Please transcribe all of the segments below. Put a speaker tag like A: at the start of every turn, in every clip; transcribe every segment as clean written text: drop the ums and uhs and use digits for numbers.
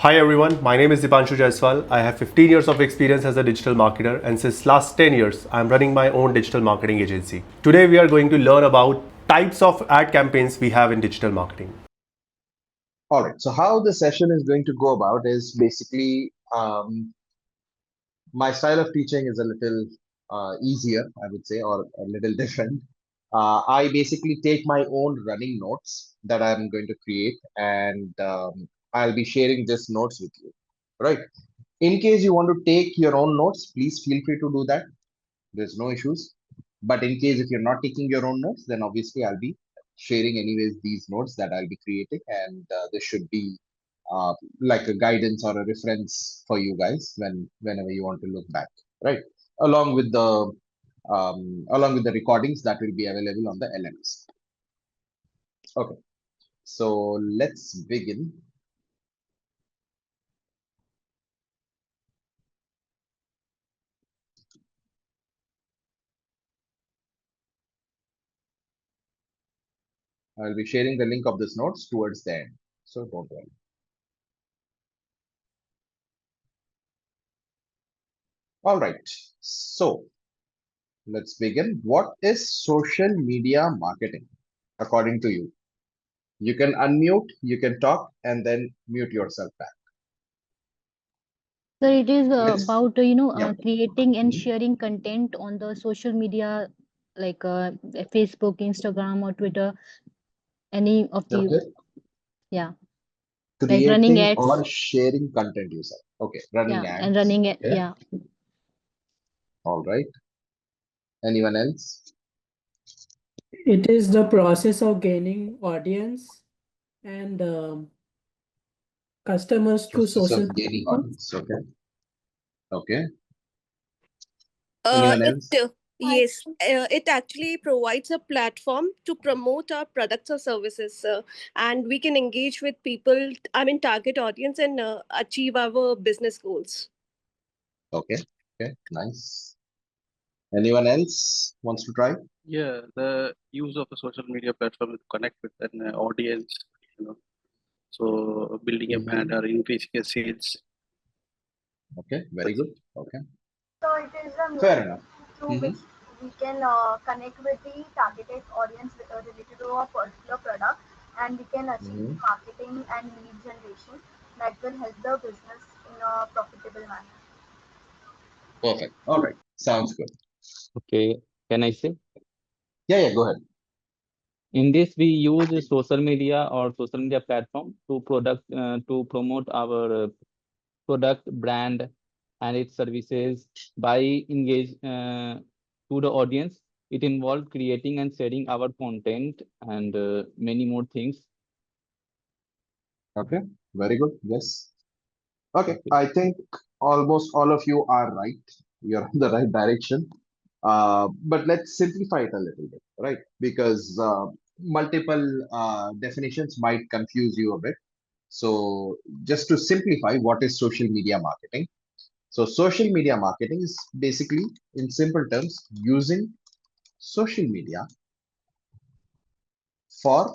A: Hi everyone, my name is Dipanshu Jaiswal. I have 15 years of experience as a digital marketer, and since last 10 years, I'm running my own digital marketing agency. Today we are going to learn about types of ad campaigns we have in digital marketing.
B: All right. So how the session is going to go about is basically my style of teaching is a little easier, I would say, or a little different. I basically take my own running notes that I'm going to create, and I'll be sharing these notes with you. Right. In case you want to take your own notes, please feel free to do that. There's no issues. But in case if you're not taking your own notes, then obviously I'll be sharing anyways these notes that I'll be creating, and this should be uh, like a guidance or a reference for you guys whenever you want to look back, right? Along with the recordings that will be available on the LMS. Okay, so let's begin. I'll be sharing the link of this notes towards the end, so don't worry. All right, so let's begin. What is social media marketing according to you? You can unmute, you can talk, and then mute yourself back.
C: So it is
B: Let's,
C: about
B: yeah.
C: creating and
B: Mhm.
C: sharing content on the social media like Facebook, Instagram, or Twitter. Any of the
B: Okay.
C: yeah, like running
B: Creating or
C: ads.
B: sharing content, you said. Okay. Running
C: Yeah, and
B: ads.
C: running
B: Okay.
C: yeah.
B: All right. Anyone else?
D: It is the process of gaining audience and customers through
B: Process
D: social
B: of gaining
D: platforms.
B: audience. Okay. Okay.
E: Uh,
B: Anyone
E: it
B: else?
E: yes, it actually provides a platform to promote our products or services, and we can engage with people. I mean, target audience and achieve our business goals.
B: Okay. Okay. Nice. Anyone else wants to try?
F: Yeah, the use of a social media platform to connect with an audience, you know, so building a brand
B: Mm-hmm.
F: or increasing a sales.
B: Okay. Very good. Okay.
G: So it is a
B: Fair
G: medium
B: enough.
G: through
B: Mm-hmm.
G: which we can connect with the targeted audience related to a particular product, and we can achieve
B: Mm-hmm.
G: the marketing and lead generation that will help the business in a profitable manner.
B: Perfect. All right. Sounds good.
H: Okay, can I say?
B: Yeah. Yeah. Go ahead.
H: In this, we use social media or social media platform to promote our product, brand, and its services by engage to the audience. It involves creating and sharing our content and many more things.
B: Okay. Very good. Yes. Okay,
H: Okay.
B: I think almost all of you are right. You're in the right direction. But let's simplify it a little bit, right? Because multiple definitions might confuse you a bit. So, just to simplify, what is social media marketing? So, social media marketing is basically, in simple terms, using social media for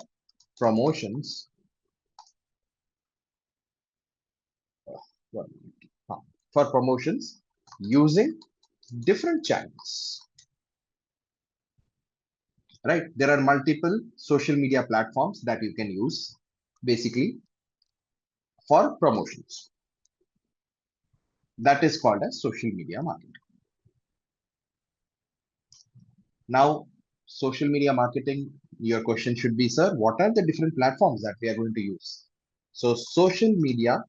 B: promotions. One minute. For promotions using different channels, right? There are multiple social media platforms that you can use basically for promotions. That is called as social media marketing. Now, social media marketing, your question should be, sir, what are the different platforms that we are going to use? So, social media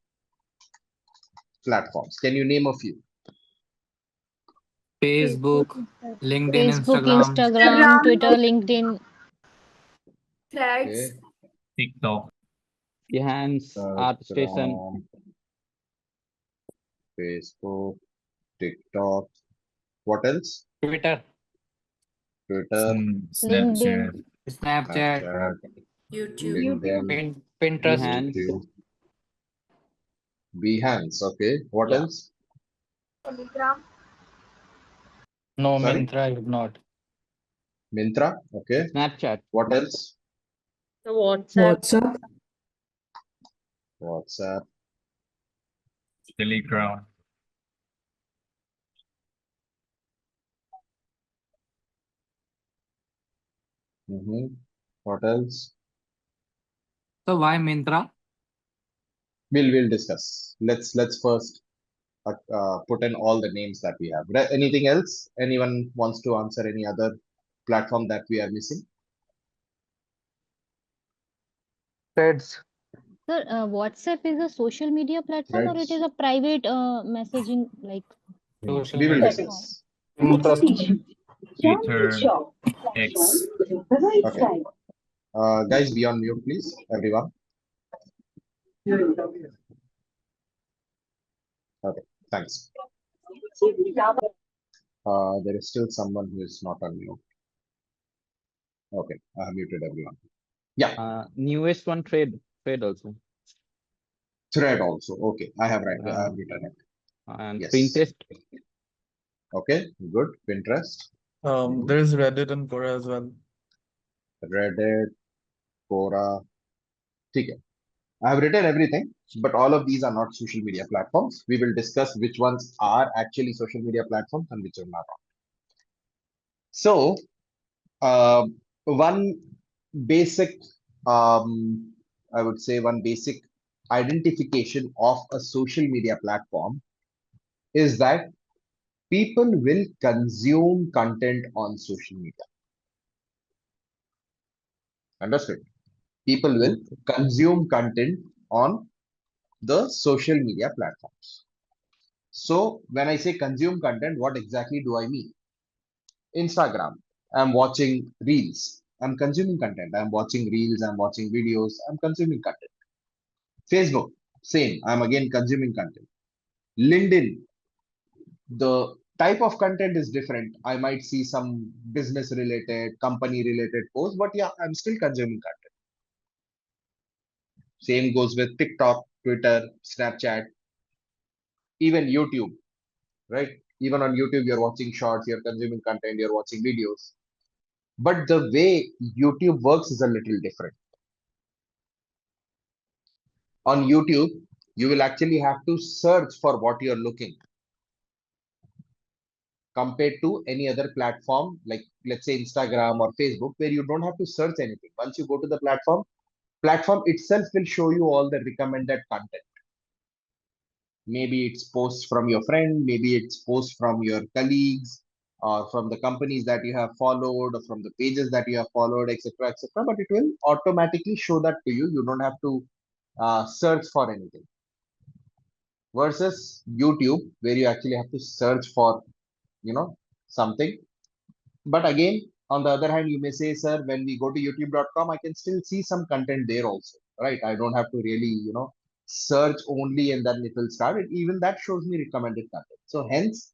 B: platforms, can you name a few?
C: Facebook,
I: Facebook, LinkedIn,
C: Facebook,
I: Instagram,
C: Instagram,
G: Instagram,
C: Twitter, LinkedIn.
B: Okay,
G: threads,
I: TikTok.
H: Behance, ArtStation,
B: Instagram, Facebook, TikTok, what else?
I: Twitter,
B: Twitter,
C: LinkedIn.
I: Snapchat, Snapchat,
B: Snapchat,
G: YouTube,
B: LinkedIn,
I: Pinterest,
H: Behance,
B: YouTube, Behance. Okay, what
H: yeah,
B: else?
G: Telegram,
I: no,
B: Sorry,
I: Myntra, I would not.
B: Mintra. Okay,
H: Snapchat,
B: what else?
E: So WhatsApp.
D: WhatsApp,
B: WhatsApp.
I: Telegram.
B: What else?
I: So why Myntra?
B: We'll discuss. Let's first put in all the names that we have. Anything else? Anyone wants to answer any other platform that we are missing?
H: Threads.
C: Sir, WhatsApp is a social media platform or it is
B: Threads.
C: a private messaging like
I: Social
B: We will
I: media.
C: platform?
B: discuss.
I: Twitter. X.
B: Okay. Guys, be on mute, please. Everyone. Okay. Thanks. There is still someone who is not on mute. Okay. I have muted everyone. Yeah.
H: Newest one, Thread also.
B: Thread also. Okay. I have written it.
H: And
B: Yes.
H: Pinterest.
B: Okay. Good. Pinterest.
J: There is Reddit and Quora as well.
B: Reddit, Quora. Okay. I have written everything, but all of these are not social media platforms. We will discuss which ones are actually social media platforms and which are not. So, one basic, I would say, one basic identification of a social media platform is that people will consume content on social media. Understood? People will consume content on the social media platforms. So when I say consume content, what exactly do I mean? Instagram, I'm watching reels. I'm consuming content. I'm watching reels. I'm watching videos. I'm consuming content. Facebook, same. I'm again consuming content. LinkedIn, the type of content is different. I might see some business related, company related posts, but yeah, I'm still consuming content. Same goes with TikTok, Twitter, Snapchat, even YouTube, right? Even on YouTube, you're watching shorts, you're consuming content, you're watching videos. But the way YouTube works is a little different. On YouTube, you will actually have to search for what you're looking compared to any other platform, like let's say Instagram or Facebook, where you don't have to search anything. Once you go to the platform itself will show you all the recommended content. Maybe it's posts from your friend, maybe it's posts from your colleagues, or from the companies that you have followed, or from the pages that you have followed, etc., etc. But it will automatically show that to you. You don't have to search for anything. Versus YouTube, where you actually have to search for, something. But again, on the other hand, you may say, sir, when we go to youtube.com, I can still see some content there also, right? I don't have to really, search only and then it will start. Even that shows me recommended content. So hence,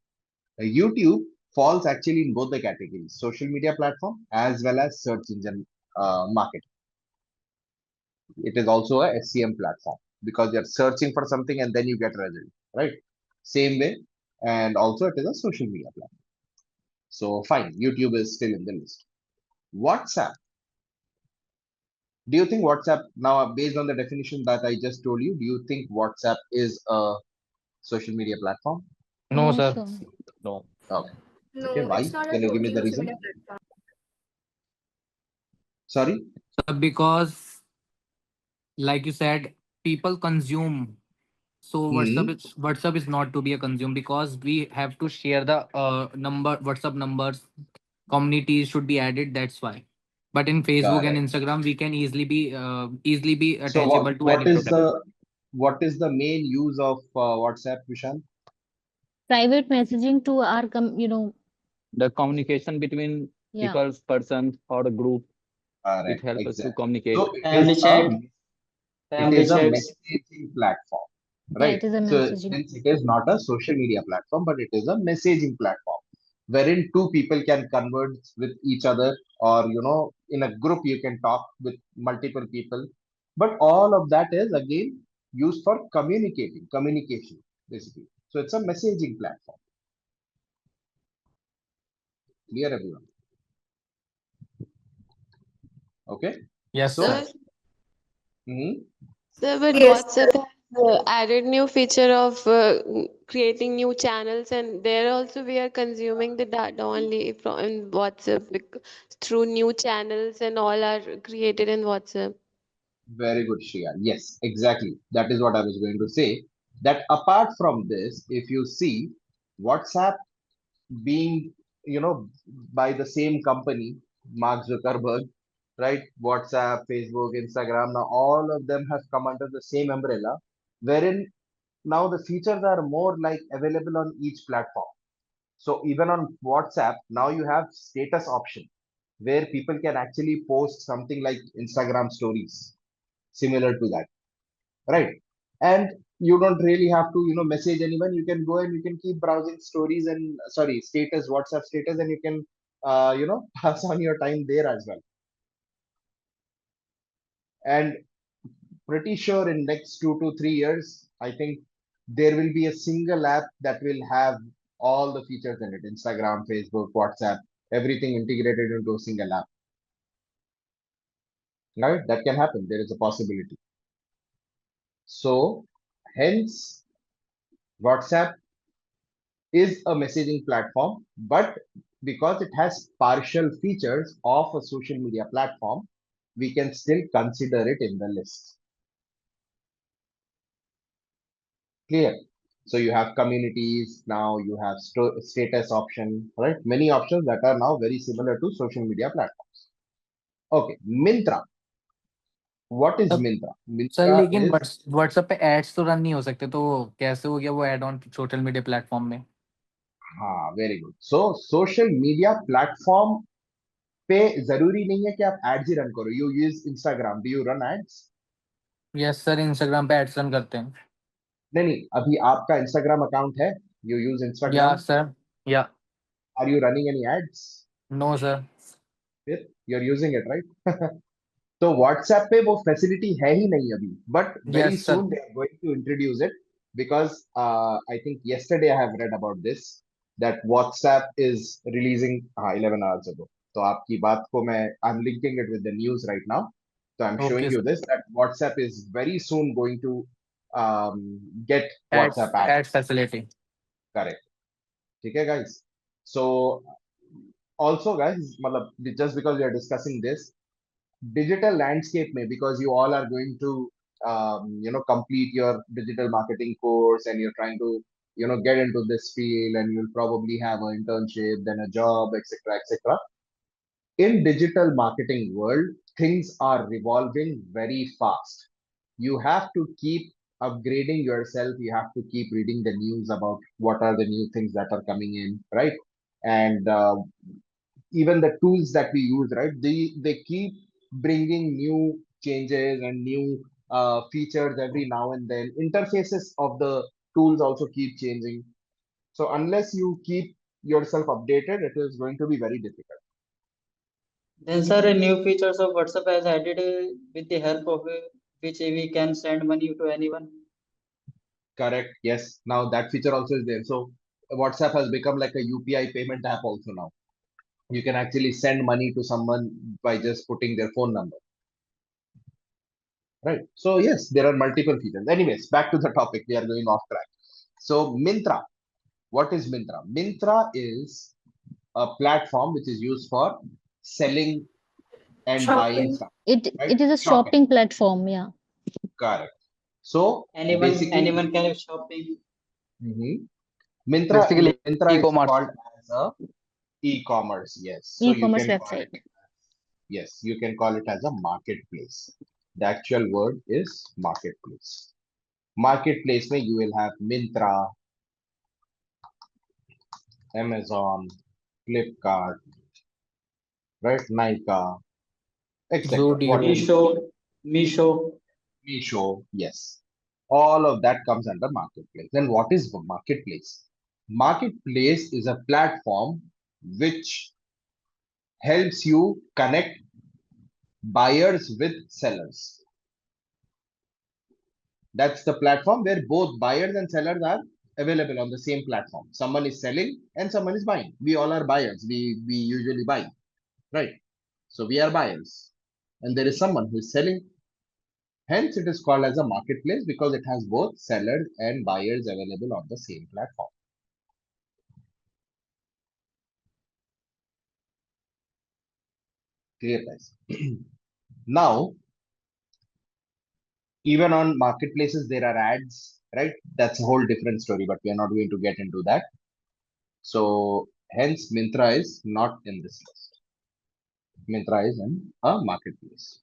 B: YouTube falls actually in both the categories, social media platform as well as search engine marketing. It is also a SEM platform because you're searching for something and then you get result, right? Same way. And also it is a social media platform. So fine, YouTube is still in the list. WhatsApp. Do you think WhatsApp, now based on the definition that I just told you, do you think WhatsApp is a social media platform?
I: No,
C: No,
I: sir.
C: sir.
H: No.
B: Okay.
E: No,
B: Okay, why?
E: it's not a
B: Can you give me the
E: social
B: reason?
E: media platform.
B: Sorry?
I: So because, like you said, people consume. So WhatsApp is not to be a consume because we have to share the WhatsApp numbers. Communities should be added. That's why. But in Facebook and
B: Correct.
I: Instagram, we can easily be
B: So
I: attachable to any product.
B: what is the main use of WhatsApp, Vishal?
C: Private messaging to our
H: The communication between
C: yeah.
H: people, persons, or a group, it
B: Correct,
H: helps us to
B: exactly.
H: communicate.
B: So
K: Family chat.
B: it is a
K: Family chats.
B: messaging platform,
C: Yeah,
B: right?
C: it is a
B: So
C: messaging.
B: since it is not a social media platform, but it is a messaging platform wherein two people can converse with each other, or in a group you can talk with multiple people. But all of that is again used for communication, basically. So it's a messaging platform. Clear, everyone? Okay.
I: Yes,
B: So,
I: sir.
E: Sir,
B: mhm.
E: sir, but
L: Yes,
E: WhatsApp has
K: added new feature of creating new channels, and there also we are consuming the data only from in WhatsApp through new channels, and all are created in WhatsApp.
B: Very good, Shreya. Yes, exactly. That is what I was going to say. That apart from this, if you see WhatsApp being, by the same company, Mark Zuckerberg, right? WhatsApp, Facebook, Instagram, now all of them have come under the same umbrella, wherein now the features are more like available on each platform. So even on WhatsApp, now you have status option where people can actually post something like Instagram stories, similar to that, right? And you don't really have to, message anyone. You can go and you can keep browsing stories and sorry, status, WhatsApp status, and you can, pass on your time there as well. And pretty sure in next 2 to 3 years, I think there will be a single app that will have all the features in it: Instagram, Facebook, WhatsApp, everything integrated into a single app. Right? That can happen. There is a possibility. So, hence, WhatsApp is a messaging platform, but because it has partial features of a social media platform, we can still consider it in the list. Clear? So you have communities, now you have status option, right? Many options that are now very similar to social media platforms. Okay, Mintra. What is
I: sir
B: Mintra?
I: Sir
B: Mintra
I: लेकिन
B: is,
I: WhatsApp पे ads तो run नहीं हो सकते, तो कैसे हो गया वो add on social media platform में?
B: very good. So social media platform पे जरूरी नहीं है कि आप एड्स ही रन करो. You use Instagram. Do you run ads?
I: Yes sir, Instagram पे एड्स रन करते हैं.
B: नहीं नहीं, अभी आपका Instagram अकाउंट है. You use
I: या
B: Instagram.
I: सर, या
B: Are you running any ads?
I: No sir.
B: फिर you're using it, right? तो WhatsApp पे वो फैसिलिटी है ही नहीं अभी, but very
I: yes sir.
B: Soon they are going to introduce it because I think yesterday I have read about this that WhatsApp is releasing 11 hours ago. तो आपकी बात को मैं I'm linking it with the news right now. So I'm
I: okay
B: showing you
I: sir.
B: this that WhatsApp is very soon going to get
I: ads
B: WhatsApp
I: ad
B: ads.
I: Facility.
B: Correct. ठीक है guys. So also guys, मतलब just because we are discussing this, digital landscape may, because you all are going to complete your digital marketing course and you're trying to get into this field, and you'll probably have an internship, then a job, etc., etc. In digital marketing world, things are revolving very fast. You have to keep upgrading yourself. You have to keep reading the news about what are the new things that are coming in, right? And even the tools that we use, right? They keep bringing new changes and new features every now and then. Interfaces of the tools also keep changing. So unless you keep yourself updated, it is going to be very difficult.
L: Then, sir, a new features of WhatsApp has added with the help of which we can send money to anyone.
B: Correct. Yes. Now that feature also is there. So WhatsApp has become like a UPI payment app also now. You can actually send money to someone by just putting their phone number. Right. So yes, there are multiple features. Anyways, back to the topic. We are going off track. So Mintra. What is Mintra? Mintra is a platform which is used for selling and buying
L: Shopping.
B: stuff.
C: It
B: Right?
C: it is a
B: Shopping.
C: shopping platform, yeah.
B: Correct. So basically,
L: Anyone can shopping.
B: Mintra
H: Basically,
B: Mintra is
H: e-commerce.
B: called as a e-commerce. Yes. So you
C: E-commerce
B: can call
C: website.
B: it. Yes, you can call it as a marketplace. The actual word is marketplace. Marketplace में you will have Mintra, Amazon, Flipkart, right? Nykaa, etc.
I: Zodio.
B: Whatever.
L: Misho.
B: Meesho, yes. All of that comes under marketplace. Then what is the marketplace? Marketplace is a platform which helps you connect buyers with sellers. That's the platform where both buyers and sellers are available on the same platform. Someone is selling and someone is buying. We all are buyers. We usually buy, right? So we are buyers. And there is someone who is selling. Hence, it is called as a marketplace because it has both sellers and buyers available on the same platform. Clear, guys? Now, even on marketplaces, there are ads, right? That's a whole different story, but we are not going to get into that. So, hence, Myntra is not in this list. Myntra is in a marketplace.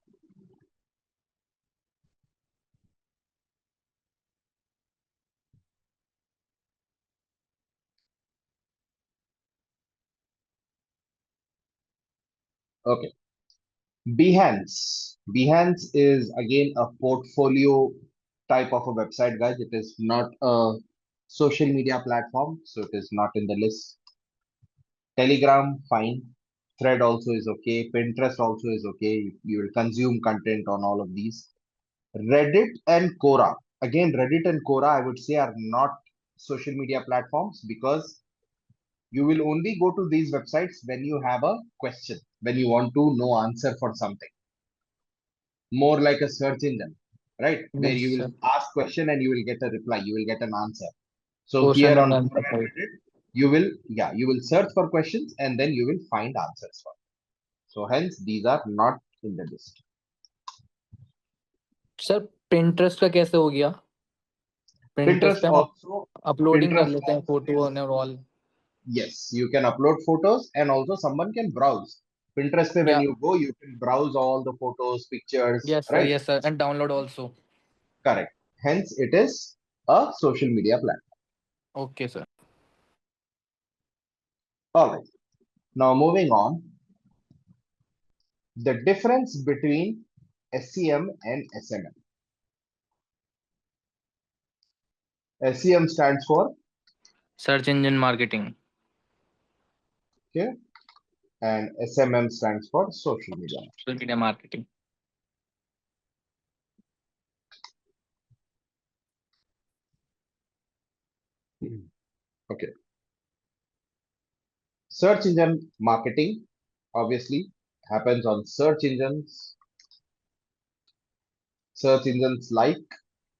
B: Okay. Behance. Behance is again a portfolio type of a website, guys. It is not a social media platform, so it is not in the list. Telegram, fine. Thread also is okay. Pinterest also is okay. You will consume content on all of these. Reddit and Quora. Again, Reddit and Quora, I would say, are not social media platforms because you will only go to these websites when you have a question, when you want to know answer for something. More like a search engine, right? Where
I: Yes,
B: you will
I: sir.
B: ask question and you will get a reply, you will get an answer. So
I: Question
B: here
I: and
B: on
I: answer
B: Quora and
I: type.
B: Reddit, you will search for questions and then you will find answers for it. So hence these are not in the list.
I: Sir Pinterest का कैसे हो गया? Pinterest
B: Pinterest
I: पे हम
B: also,
I: uploading कर
B: Pinterest
I: लेते हैं
B: also
I: photo
B: is,
I: और all.
B: yes, you can upload photos and also someone can browse. Pinterest pe when
I: Yeah.
B: you go, you can browse all the photos, pictures,
I: Yes, sir.
B: right?
I: Yes, sir. And download also.
B: Correct. Hence it is a social media platform.
I: Okay, sir.
B: All right. Now moving on, the difference between SEM and SMM. SEM stands for,
I: Search engine marketing.
B: okay, and SMM stands for social media.
I: Social media marketing.
B: Okay. Search engine marketing obviously happens on search engines. Search engines like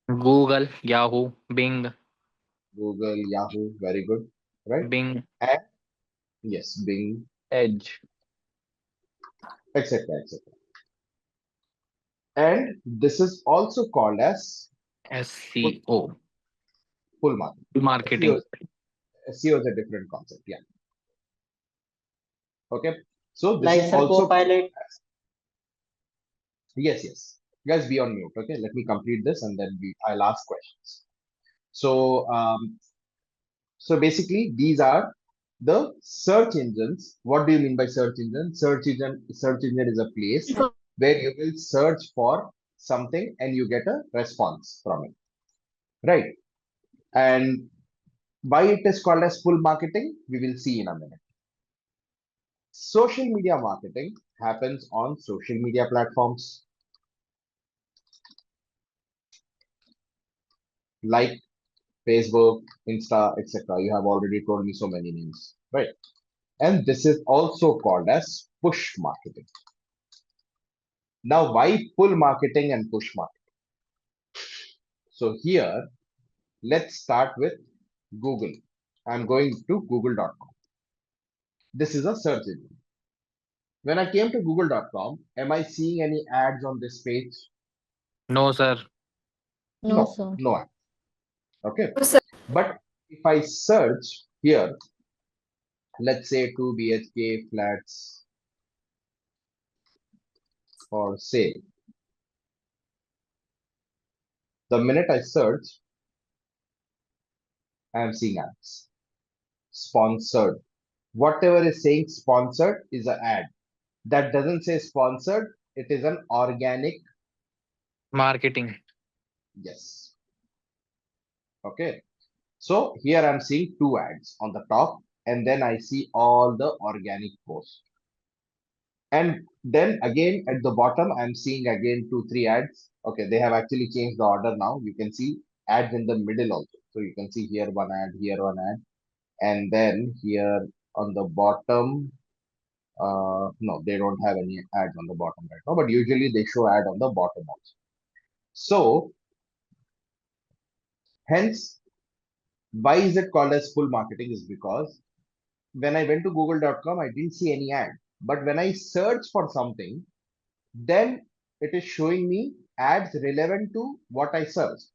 I: Google, Yahoo, Bing,
B: Google, Yahoo, very good, right?
I: Bing.
B: And yes, Bing,
H: Edge.
B: etc., etc. And this is also called as full,
I: SEO.
B: full marketing.
I: Marketing.
B: SEO is a different concept, yeah. Okay, so this
L: Like
B: is
L: sir,
B: also
L: Copilot.
B: yes, yes. Guys, be on mute. Okay, let me complete this and then I'll ask questions. So, basically, these are the search engines. What do you mean by search engine? Search engine is a place where you will search for something and you get a response from it, right? And why it is called as full marketing, we will see in a minute. Social media marketing happens on social media platforms like Facebook, Insta, etc. You have already told me so many names, right? And this is also called as push marketing. Now, why pull marketing and push marketing? So here, let's start with Google. I'm going to google.com. This is a search engine. When I came to google.com, am I seeing any ads on this page?
I: No, sir.
C: No,
B: No,
C: sir.
B: no ads. Okay. But if I search here, let's say 2 BHK flats for sale. The minute I search, I am seeing ads. Sponsored. Whatever is saying sponsored is an ad. That doesn't say sponsored, it is an organic.
I: Marketing.
B: Yes. Okay. So here I'm seeing two ads on the top, and then I see all the organic posts. And then again at the bottom, I'm seeing again 2, 3 ads. Okay, they have actually changed the order now. You can see ads in the middle also. So you can see here one ad, here one ad, and then here on the bottom, no, they don't have any ads on the bottom right now, but usually they show ad on the bottom also. So hence, why is it called as full marketing is because when I went to google.com, I didn't see any ad. But when I search for something, then it is showing me ads relevant to what I searched.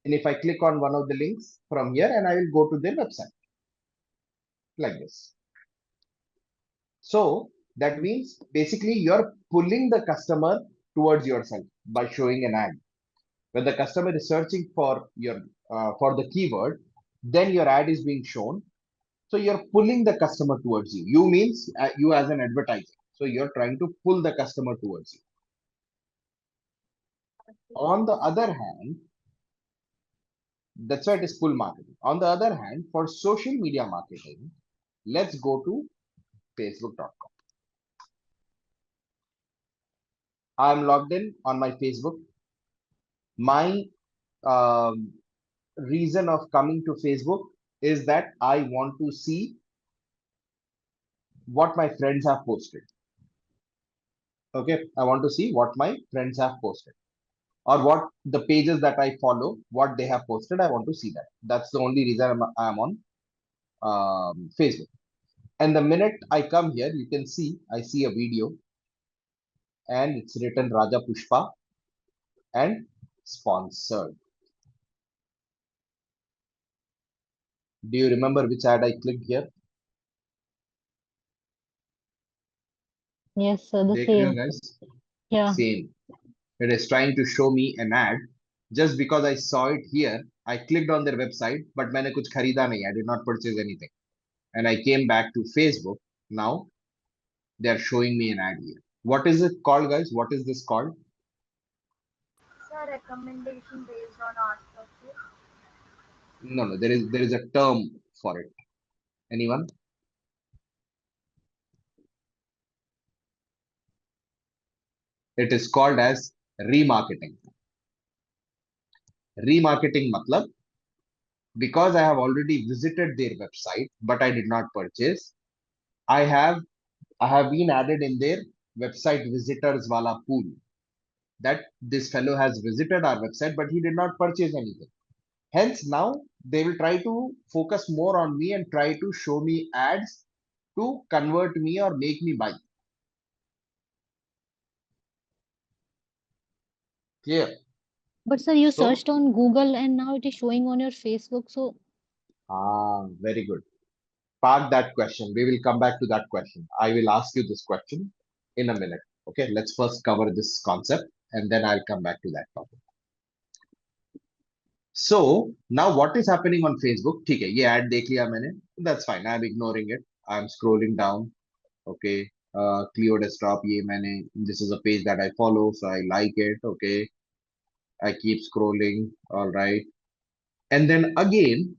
B: And if I click on one of the links from here, and I will go to their website like this. So that means basically you're pulling the customer towards yourself by showing an ad. When the customer is searching for your for the keyword, then your ad is being shown. So you're pulling the customer towards you. You means you as an advertiser. So you're trying to pull the customer towards you. On the other hand, that's why it is pull marketing. On the other hand, for social media marketing, let's go to facebook.com. I'm logged in on my Facebook. My um, reason of coming to Facebook is that I want to see what my friends have posted. Okay, I want to see what my friends have posted or what the pages that I follow, what they have posted. I want to see that. That's the only reason I'm on Facebook. And the minute I come here, you can see I see a video and it's written Raja Pushpa and sponsored. Do you remember which ad I clicked here?
C: Yes, sir, the
B: देख रहे हो
C: same.
B: guys?
C: Yeah.
B: Same. It is trying to show me an ad. Just because I saw it here, I clicked on their website, but मैंने कुछ खरीदा नहीं. I did not purchase anything. And I came back to Facebook. Now they are showing me an ad here. What is it called, guys? What is this called?
G: Sir, recommendation based on art purchase.
B: No, there is a term for it. Anyone? It is called as remarketing. Remarketing matlab, because I have already visited their website, but I did not purchase. I have been added in their website visitors wala pool. That this fellow has visited our website, but he did not purchase anything. Hence, now they will try to focus more on me and try to show me ads to convert me or make me buy. Clear?
C: But sir, you
B: So,
C: searched on Google and now it is showing on your Facebook. So
B: very good. Park that question. We will come back to that question. I will ask you this question in a minute. Okay, let's first cover this concept and then I'll come back to that topic. So now what is happening on Facebook? ठीक है, ये ad देख लिया मैंने. That's fine. I'm ignoring it. I'm scrolling down. Okay, Clio desktop. ये मैंने. This is a page that I follow, so I like it. Okay, I keep scrolling. All right, and then again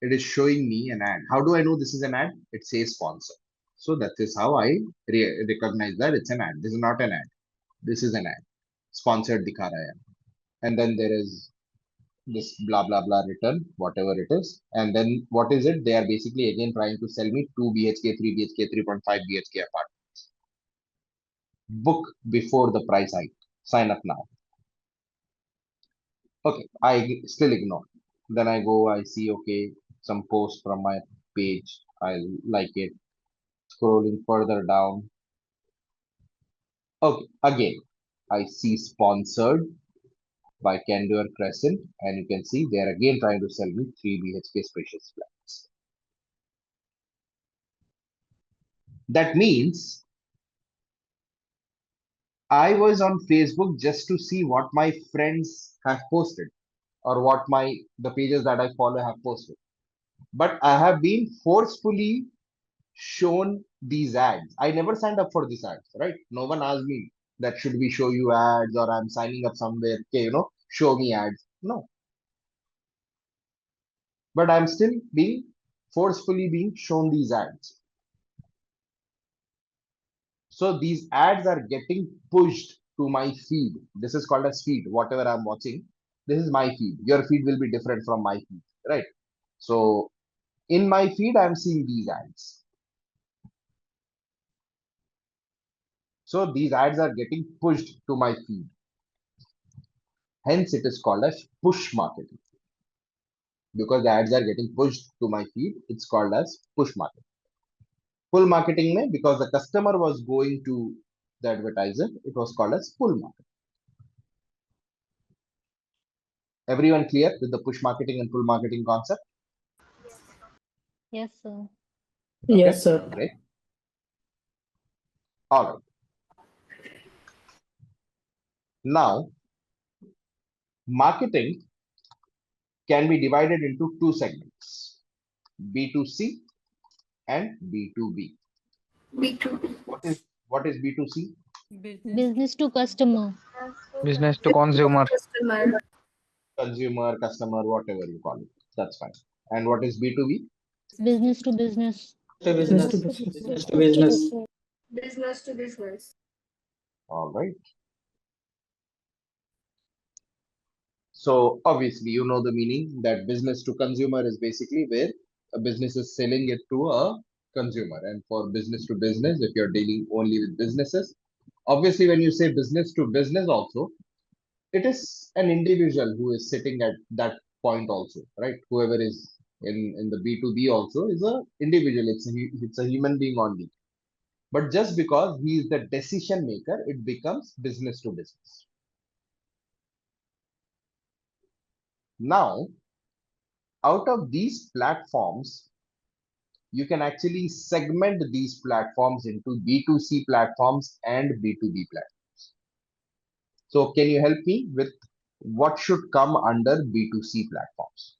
B: it is showing me an ad. How do I know this is an ad? It says sponsor. So that is how I recognize that it's an ad. This is not an ad. This is an ad. Sponsored dikha raha hai. And then there is this blah blah blah written, whatever it is. And then what is it? They are basically again trying to sell me 2 BHK, 3 BHK, 3.5 BHK apartments. Book before the price hike. Sign up now. Okay, I still ignore. Then I go, I see, okay, some post from my page. I like it. Scrolling further down. Okay, again, I see sponsored by Candor Crescent, and you can see they are again trying to sell me 3 BHK spacious flats. That means I was on Facebook just to see what my friends have posted or what the pages that I follow have posted. But I have been forcefully shown these ads. I never signed up for these ads, right? No one asked me that should we show you ads or I'm signing up somewhere, okay, show me ads. No. But I'm still forcefully being shown these ads. So these ads are getting pushed to my feed. This is called as feed. Whatever I'm watching, this is my feed. Your feed will be different from my feed, right? So in my feed, I'm seeing these ads. So these ads are getting pushed to my feed. Hence, it is called as push marketing. Because the ads are getting pushed to my feed, it's called as push marketing. Pull marketing mein, because the customer was going to the advertiser, it was called as pull marketing. Everyone clear with the push marketing and pull marketing concept?
C: Yes, sir.
D: Yes, sir.
B: Great. All right. Now, marketing can be divided into two segments, B2C and B2B.
E: B2B.
B: What is B2C?
C: Business to customer.
I: Business to consumer.
E: Customer.
B: Consumer, customer, whatever you call it. That's fine. And what is B2B?
C: Business to business.
L: To
D: Business to
L: business.
D: business.
L: Business to business.
E: Business to business.
B: All right. So obviously, you know the meaning that business to consumer is basically where a business is selling it to a consumer. And for business to business, if you're dealing only with businesses, obviously, when you say business to business also, it is an individual who is sitting at that point also, right? Whoever is in the B2B also is a individual. It's a human being only. But just because he is the decision maker, it becomes business to business. Now, out of these platforms, you can actually segment these platforms into B2C platforms and B2B platforms. So can you help me with what should come under B2C platforms?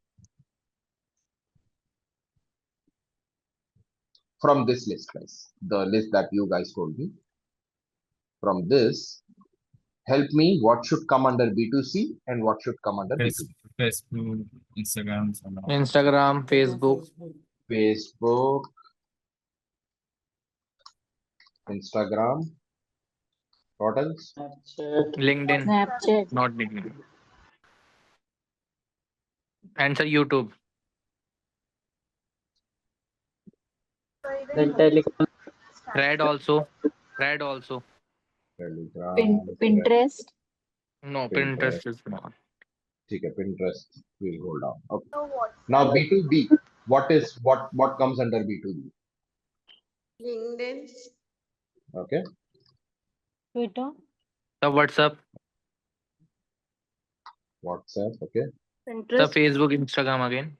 B: From this list, guys, the list that you guys told me. From this, help me what should come under B2C and what should come under B2B.
J: Facebook, Instagram,
I: Instagram, Facebook.
B: Facebook, Instagram, what else?
L: Snapchat.
I: LinkedIn.
C: Snapchat.
I: Not LinkedIn. Answer YouTube.
L: Then Telegram.
I: Thread also. Thread also.
B: Telegram,
C: Pinterest.
I: No,
B: Pinterest.
I: Pinterest is not.
B: Okay, Pinterest. We'll hold down. Okay.
G: So what's
B: Now B2B. What comes under B2B?
K: LinkedIn.
B: Okay.
C: Twitter.
I: The WhatsApp.
B: WhatsApp. Okay.
I: The
E: Pinterest.
I: Facebook, Instagram again.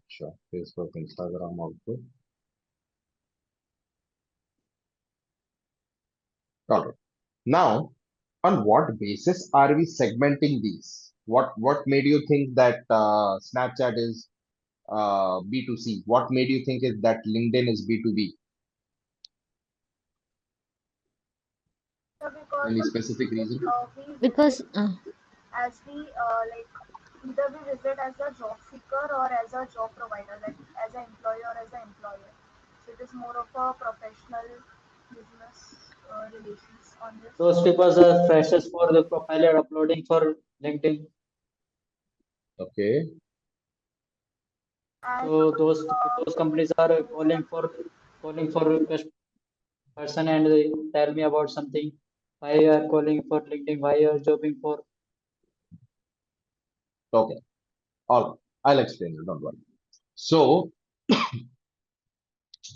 B: Sure. Facebook, Instagram also. Got it. Now, on what basis are we segmenting these? What made you think that Snapchat is B2C? What made you think is that LinkedIn is B2B?
G: So because
B: Any specific reason?
G: we
C: Because
G: visit as we like either we visit as a job seeker or as a job provider, like as an employee or as an employer. So it is more of a professional business relations on this.
L: Those people are freshers for the profile are uploading for LinkedIn.
B: Okay.
G: And
L: So those companies are calling for person and they tell me about something. Why you are calling for LinkedIn? Why you are jobbing for?
B: Okay. All right. I'll explain it. Don't worry. So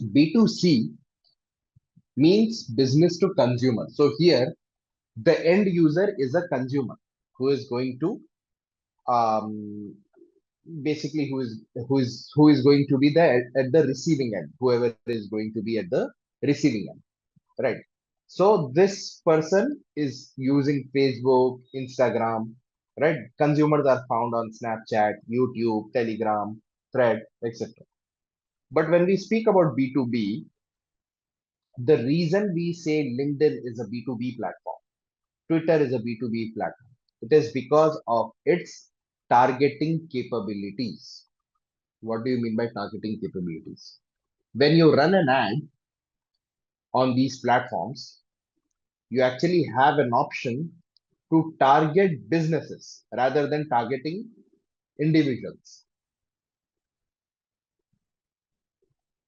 B: B2C means business to consumer. So here the end user is a consumer who is going to um, basically who is going to be there at the receiving end, whoever is going to be at the receiving end, right? So this person is using Facebook, Instagram, right? Consumers are found on Snapchat, YouTube, Telegram, Thread, etc. But when we speak about B2B, the reason we say LinkedIn is a B2B platform, Twitter is a B2B platform, it is because of its targeting capabilities. What do you mean by targeting capabilities? When you run an ad on these platforms, you actually have an option to target businesses rather than targeting individuals.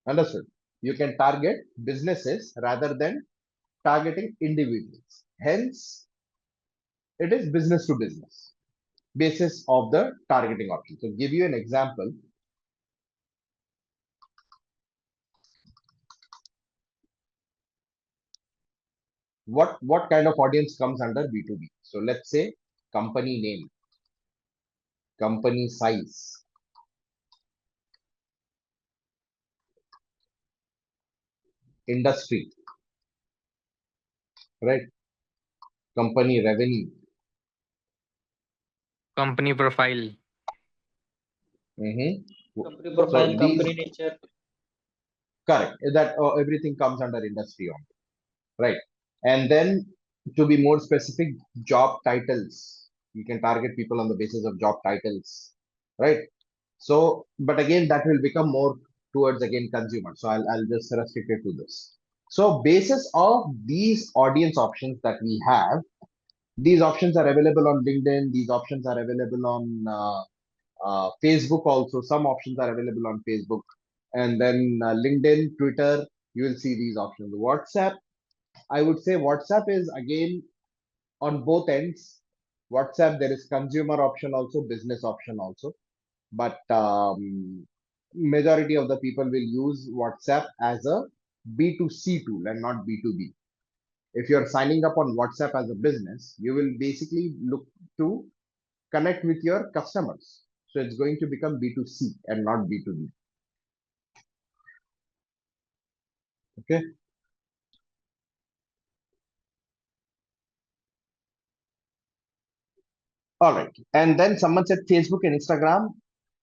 B: Understood? You can target businesses rather than targeting individuals. Hence, It is business to business basis of the targeting option. So give you an example. What kind of audience comes under B2B? So let's say company name, company size, industry, right? Company revenue.
I: Company profile.
B: Company
L: profile,
B: so
L: company
B: these
L: nature.
B: correct that everything comes under industry on, right? And then to be more specific, job titles. You can target people on the basis of job titles, right? So, but again, that will become more towards again consumer. So I'll just restrict it to this. So basis of these audience options that we have, these options are available on LinkedIn. These options are available on Facebook also. Some options are available on Facebook, and then LinkedIn, Twitter. You will see these options. WhatsApp. I would say WhatsApp is again on both ends. WhatsApp, there is consumer option also, business option also, but majority of the people will use WhatsApp as a B2C tool and not B2B. If you're signing up on WhatsApp as a business, you will basically look to connect with your customers. So it's going to become B2C and not B2B. Okay. All right. And then someone said Facebook and Instagram.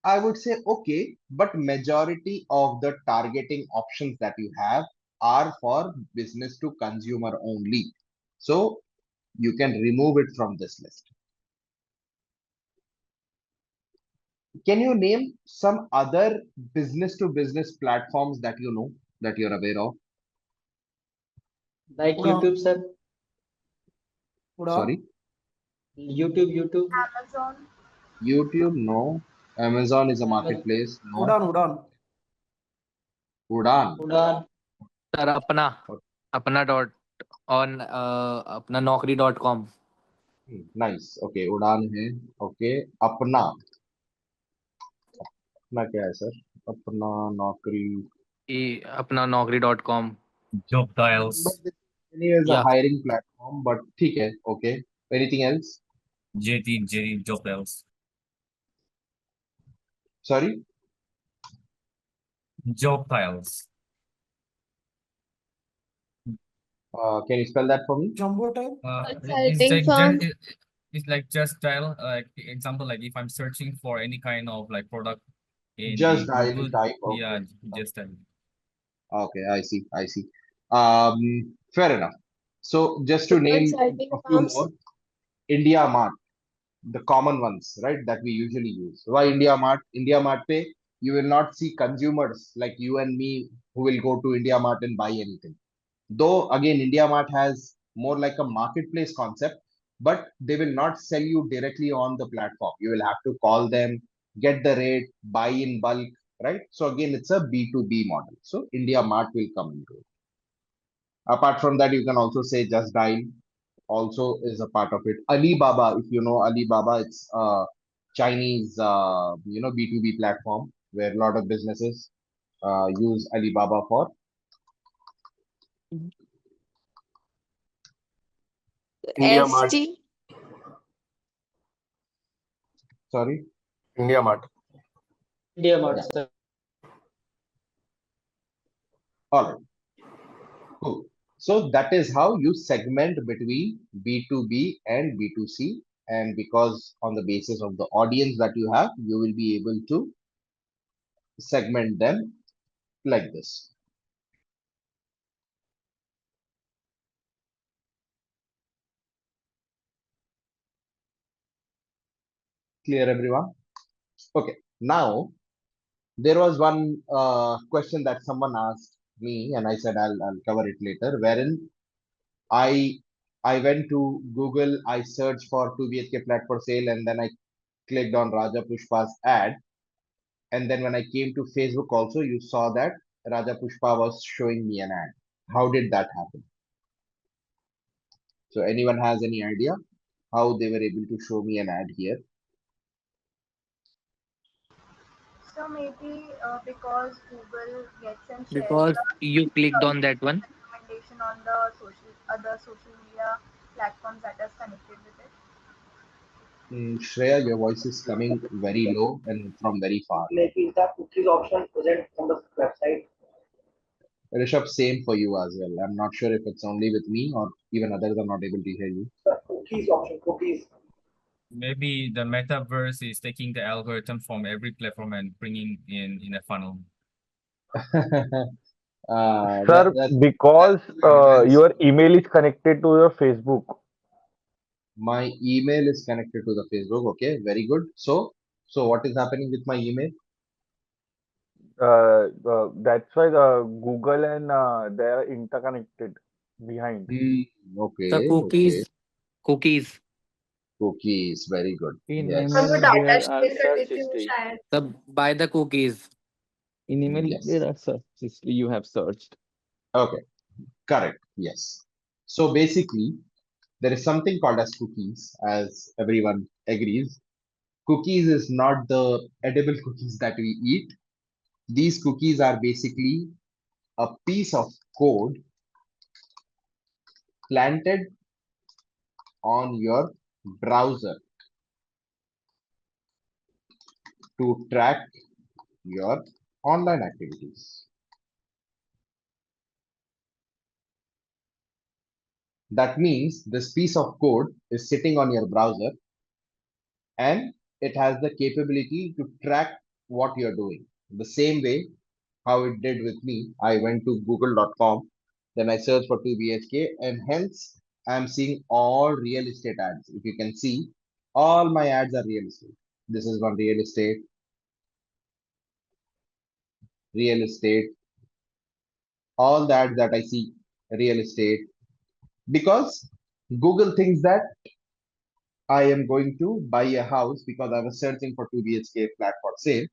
B: I would say okay, but majority of the targeting options that you have are for business to consumer only. So you can remove it from this list. Can you name some other business to business platforms that you know that you're aware of?
L: Like YouTube, sir.
B: Sorry,
L: YouTube.
G: Amazon.
B: YouTube, no. Amazon is a marketplace, no. Udan.
I: Sir, अपना dot on अपना naukri.com.
B: Nice. Okay, Udan है. Okay, अपना. अपना क्या है sir? अपना नौकरी.
I: अपना naukri.com.
J: Job dials.
B: But this anyway is a
I: Yeah.
B: hiring platform, but ठीक है. Okay. Anything else?
J: JD job dials.
B: Sorry?
J: Job dials.
B: Can you spell that for me?
K: Consulting firm.
J: It's like just dial, like example, like if I'm searching for any kind of like product in
B: Just
J: the
B: dial
J: Google,
B: type.
J: yeah,
B: Okay.
J: just dial.
B: Okay, I see. I see. Fair enough. So just to
K: The
B: name
K: consulting
B: a few
K: firms.
B: more, India Mart, the common ones, right, that we usually use. Why India Mart? India Mart pay, you will not see consumers like you and me who will go to India Mart and buy anything. Though again, India Mart has more like a marketplace concept, but they will not sell you directly on the platform. You will have to call them, get the rate, buy in bulk, right? So again, it's a B2B model. So India Mart will come into it. Apart from that, you can also say Just Dial also is a part of it. Alibaba, if you know Alibaba, it's a Chinese, B2B platform where a lot of businesses use Alibaba for.
A: India Mart.
K: ST.
B: Sorry.
A: India Mart.
L: India Mart,
B: Yeah.
L: sir.
B: All right. Cool. So that is how you segment between B2B and B2C. And because on the basis of the audience that you have, you will be able to segment them like this. Clear, everyone? Okay. Now, there was one question that someone asked me, and I said I'll cover it later, wherein I I went to Google, I searched for 2 BHK flat for sale, and then I clicked on Raja Pushpa's ad. And then when I came to Facebook also, you saw that Raja Pushpa was showing me an ad. How did that happen? So anyone has any idea? how they were able to show me an ad here.
G: So maybe because Google gets and shares
I: Because
G: the
I: you clicked on that one.
G: recommendation on the other social media platforms that is connected with it.
B: Shreya, your voice is coming very low and from very far.
L: Like, is the cookies option present on the website?
B: Rishabh, same for you as well. I'm not sure if it's only with me or even others are not able to hear you.
L: The cookies option, cookies.
J: Maybe the metaverse is taking the algorithm from every platform and bringing in a funnel.
M: Sir, because
B: depends.
M: your email is connected to your Facebook.
B: My email is connected to the Facebook. Okay, very good. So what is happening with my email?
M: That's why the Google and they are interconnected behind.
B: Hmm,
I: The
B: okay,
I: cookies, cookies.
B: cookies. Very good.
H: In
B: Yes.
H: email,
E: data
H: there are
E: share कर
H: search
E: देती हूँ
H: history.
E: शायद.
I: By the cookies.
H: In email,
B: Yes.
H: there are search history you have searched.
B: Okay, correct. Yes. So basically, there is something called as cookies, as everyone agrees. Cookies is not the edible cookies that we eat. These cookies are basically a piece of code planted on your browser to track your online activities. That means this piece of code is sitting on your browser and it has the capability to track what you're doing. The same way how it did with me. I went to google.com, then I searched for 2 BHK, and hence I'm seeing all real estate ads. If you can see, all my ads are real estate. This is one real estate, all the ads that I see, real estate, because Google thinks that I am going to buy a house because I was searching for 2 BHK flat for sale,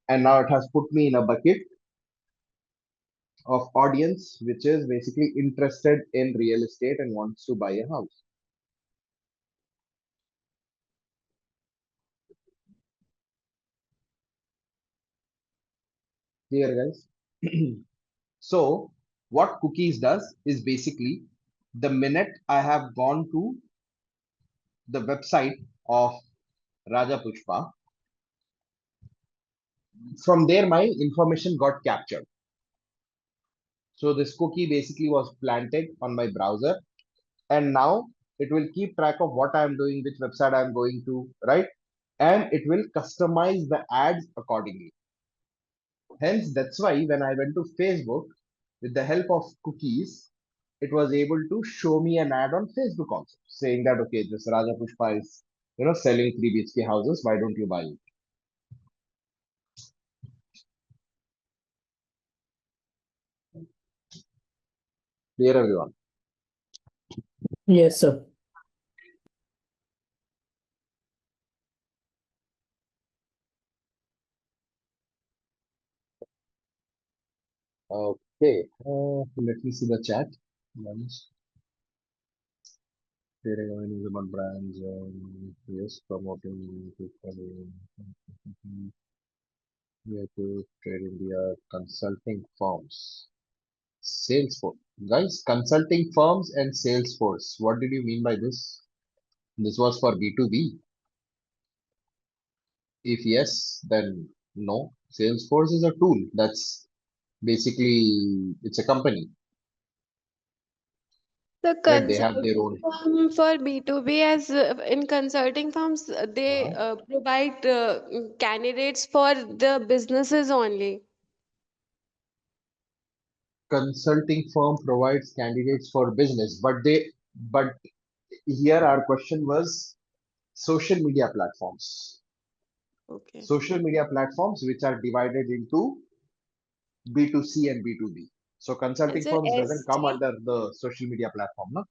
B: and now it has put me in a bucket of audience which is basically interested in real estate and wants to buy a house. Clear, guys? So what cookies does is basically the minute I have gone to the website of Raja Pushpa, from there my information got captured. So this cookie basically was planted on my browser, and now it will keep track of what I'm doing, which website I'm going to, right? And it will customize the ads accordingly. Hence, that's why when I went to Facebook, with the help of cookies, it was able to show me an ad on Facebook also, saying that okay, this Raja Pushpa is selling 3 BHK houses. Why don't you buy it? Clear, everyone?
D: Yes, sir.
B: Okay. Let me see the chat. Once. Sharing on brands, yes, promoting to Trade India consulting firms. Salesforce. Guys, consulting firms and Salesforce. What did you mean by this? This was for B2B. If yes, then no. Salesforce is a tool. That's basically it's a company,
K: The
B: right? They have their
K: consulting
B: own.
K: firm for B2B, as in consulting firms, they provide candidates for the businesses only.
B: Consulting firm provides candidates for business, but here our question was social media platforms.
K: Okay.
B: Social media platforms which are divided into B2C and B2B. So consulting
K: Sir,
B: firms doesn't come
K: ST,
B: under the social media platform, no?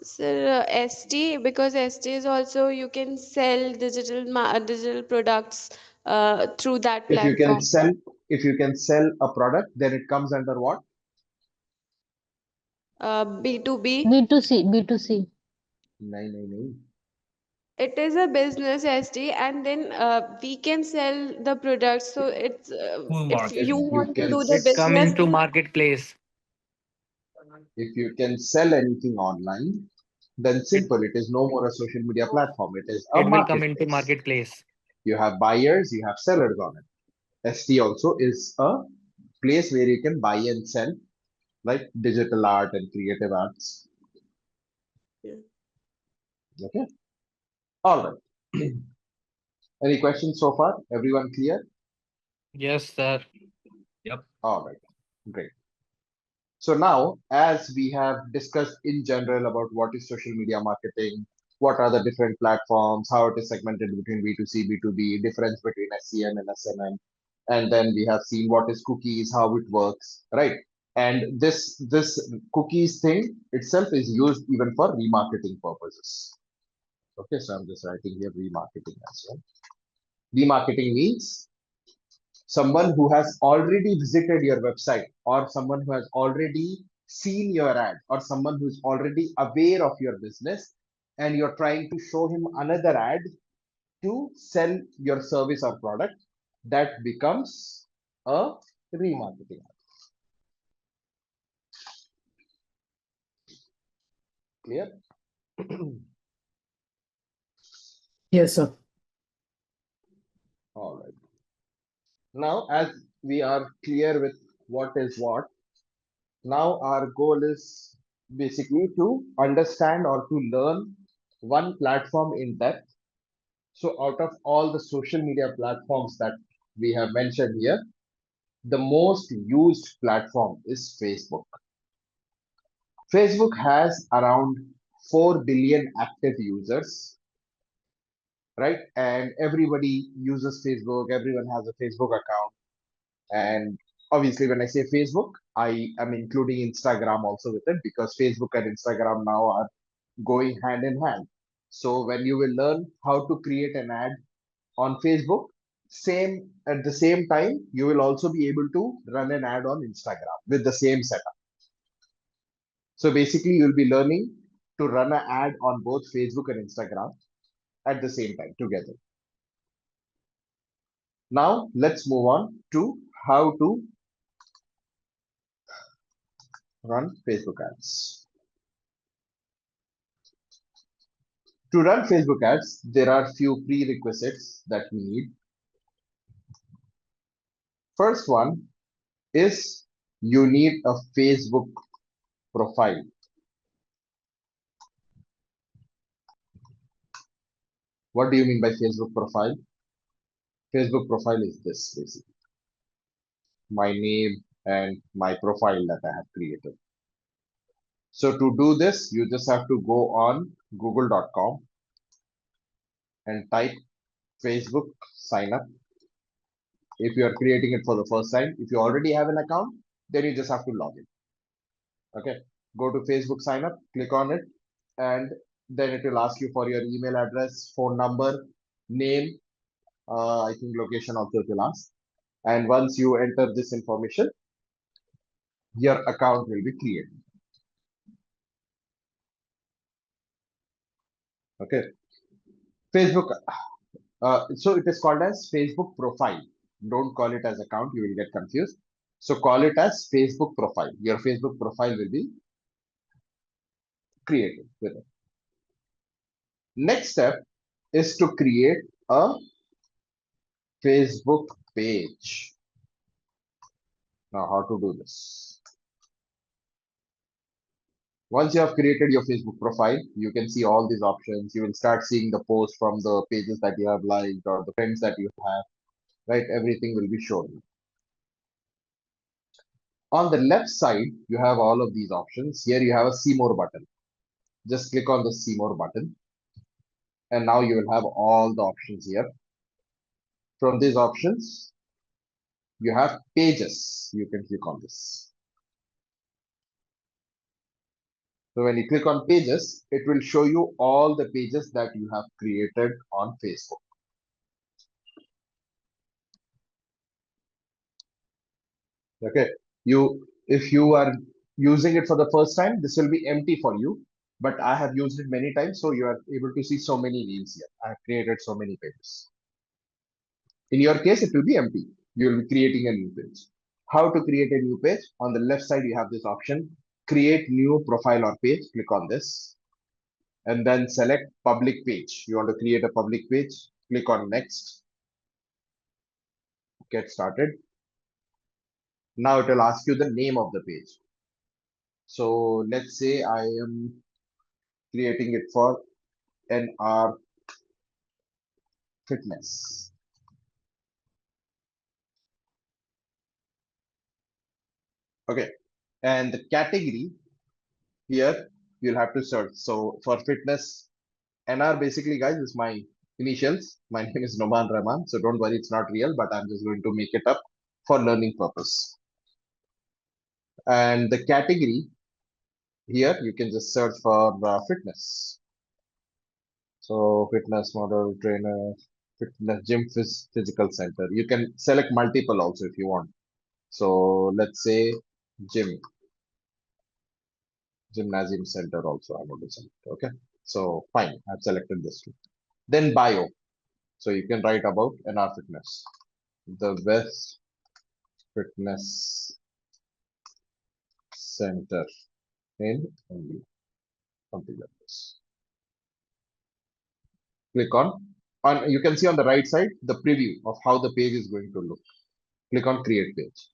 K: sir, ST, because ST is also you can sell digital products through that
B: If you can
K: platform.
B: sell, if you can sell a product, then it comes under what?
K: B2B.
C: B2C, B2C.
B: No.
K: it is a business, SD, and then we can sell the products. So it's
J: Full
K: if
J: market.
K: you
B: If you
K: want to
B: can,
K: do the
I: It come
K: business,
I: into
K: then
I: marketplace.
B: if you can sell anything online, then
I: It
B: simple. It is no more a social media platform. It is a
I: it will come into
B: marketplace.
I: marketplace.
B: You have buyers, you have sellers on it. ST also is a place where you can buy and sell, like digital art and creative arts.
K: yeah.
B: Okay. All right. Any questions so far? Everyone clear?
I: Yes, sir.
J: Yep.
B: All right. Great. So now, as we have discussed in general about what is social media marketing, what are the different platforms, how it is segmented between B2C, B2B, difference between SEM and SMM, and then we have seen what is cookies, how it works, right? And this cookies thing itself is used even for remarketing purposes. Okay, so I'm just writing here remarketing as well. Remarketing means someone who has already visited your website, or someone who has already seen your ad, or someone who is already aware of your business, and you're trying to show him another ad to sell your service or product, that becomes a remarketing. Clear?
D: Yes, sir.
B: All right. Now, as we are clear with what is what, now our goal is basically to understand or to learn one platform in depth. So out of all the social media platforms that we have mentioned here, the most used platform is Facebook. Facebook has around 4 billion active users, right? And everybody uses Facebook, everyone has a Facebook account. And obviously, when I say Facebook, I am including Instagram also with it, because Facebook and Instagram now are going hand in hand. So when you will learn how to create an ad on Facebook, same at the same time, you will also be able to run an ad on Instagram with the same setup. So basically, you'll be learning to run an ad on both Facebook and Instagram at the same time together. Now, let's move on to how to run Facebook ads. To run Facebook ads, there are few prerequisites that we need. First one is you need a Facebook profile. What do you mean by Facebook profile? Facebook profile is this basically. My name and my profile that I have created. So to do this, you just have to go on google.com and type Facebook sign up. If you are creating it for the first time, if you already have an account, then you just have to log in. Okay, go to Facebook sign up, click on it, and then it will ask you for your email address, phone number, name, I think location also it will ask. And once you enter this information, your account will be created. Okay, Facebook. So it is called as Facebook profile. Don't call it as account, you will get confused. So call it as Facebook profile. Your Facebook profile will be created with it. Next step is to create a Facebook page. Now, how to do this? Once you have created your Facebook profile, you can see all these options. You will start seeing the posts from the pages that you have liked or the friends that you have, right? Everything will be shown. On the left side, you have all of these options. Here you have a see more button. Just click on the see more button. And now you will have all the options here. From these options, you have pages. You can click on this. So when you click on pages, it will show you all the pages that you have created on Facebook. Okay, if you are using it for the first time, this will be empty for you. but I have used it many times, so you are able to see so many reels here. I have created so many pages. In your case, it will be empty. You will be creating a new page. How to create a new page? On the left side, you have this option, create new profile or page. Click on this and then select public page. You want to create a public page, click on next, get started. Now it will ask you the name of the page. So let's say I am creating it for NR fitness. Okay, and the category here you'll have to search. So for fitness, NR basically, guys, is my initials. My name is Noman Rahman, so don't worry, it's not real, but I'm just going to make it up for learning purpose. And the category here, you can just search for fitness. So fitness model, trainer, fitness gym, physical center. You can select multiple also if you want. So let's say gymnasium center also I want to select. Okay. So fine, I've selected this two. Then bio. So you can write about NR fitness. The best fitness center in India. Something like this. Click on you can see on the right side the preview of how the page is going to look. Click on create page.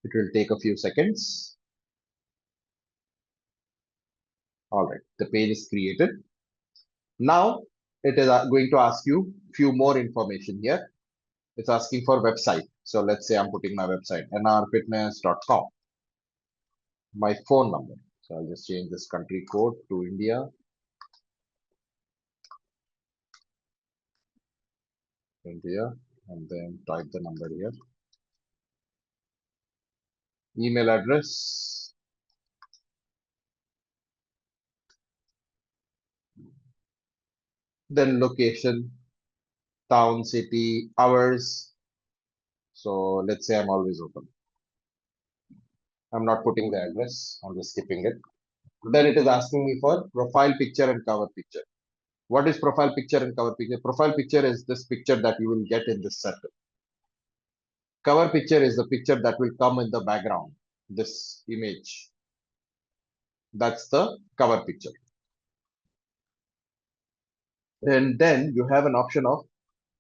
B: It will take a few seconds. All right, the page is created. Now it is going to ask you few more information here. It's asking for website. So let's say I'm putting my website, nrfitness.com. My phone number. So I'll just change this country code to India. India, and then type the number here. Email address. Then location, town, city, hours. So let's say I'm always open. I'm not putting the address, I'm just skipping it. Then it is asking me for profile picture and cover picture. What is profile picture and cover picture? Profile picture is this picture that you will get in this circle. Cover picture is the picture that will come in the background, this image. That's the cover picture. And then you have an option of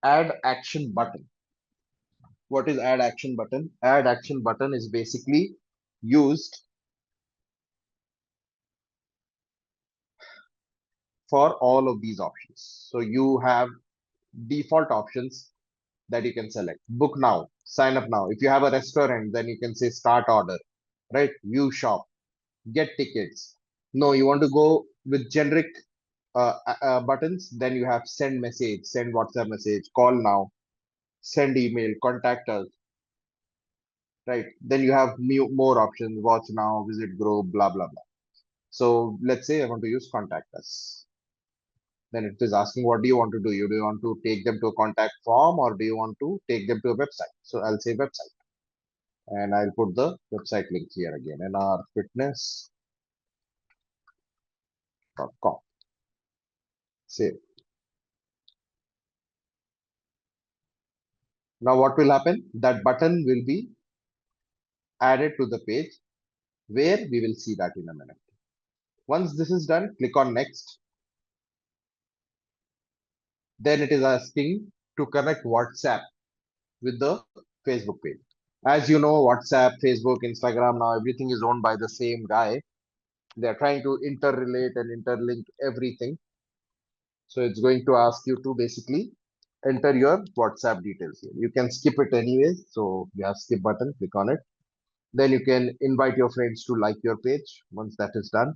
B: add action button. What is add action button? Add action button is basically used for all of these options. So you have default options that you can select. Book now, sign up now. If you have a restaurant, then you can say start order, right? View shop, get tickets. No, you want to go with generic buttons, then you have send message, send WhatsApp message, call now, send email, contact us, right? Then you have more options, watch now, visit group, blah, blah, blah. So let's say I want to use contact us. Then it is asking, what do you want to do? Do you want to take them to a contact form or do you want to take them to a website? So I'll say website. And I'll put the website link here again, nrfitness.com. Save. Now what will happen? That button will be added to the page where we will see that in a minute. Once this is done, click on next. Then it is asking to connect WhatsApp with the Facebook page. As you know, WhatsApp, Facebook, Instagram, now everything is owned by the same guy. They're trying to interrelate and interlink everything. So it's going to ask you to basically enter your WhatsApp details here. You can skip it anyways. So you have skip button, click on it. Then you can invite your friends to like your page. Once that is done,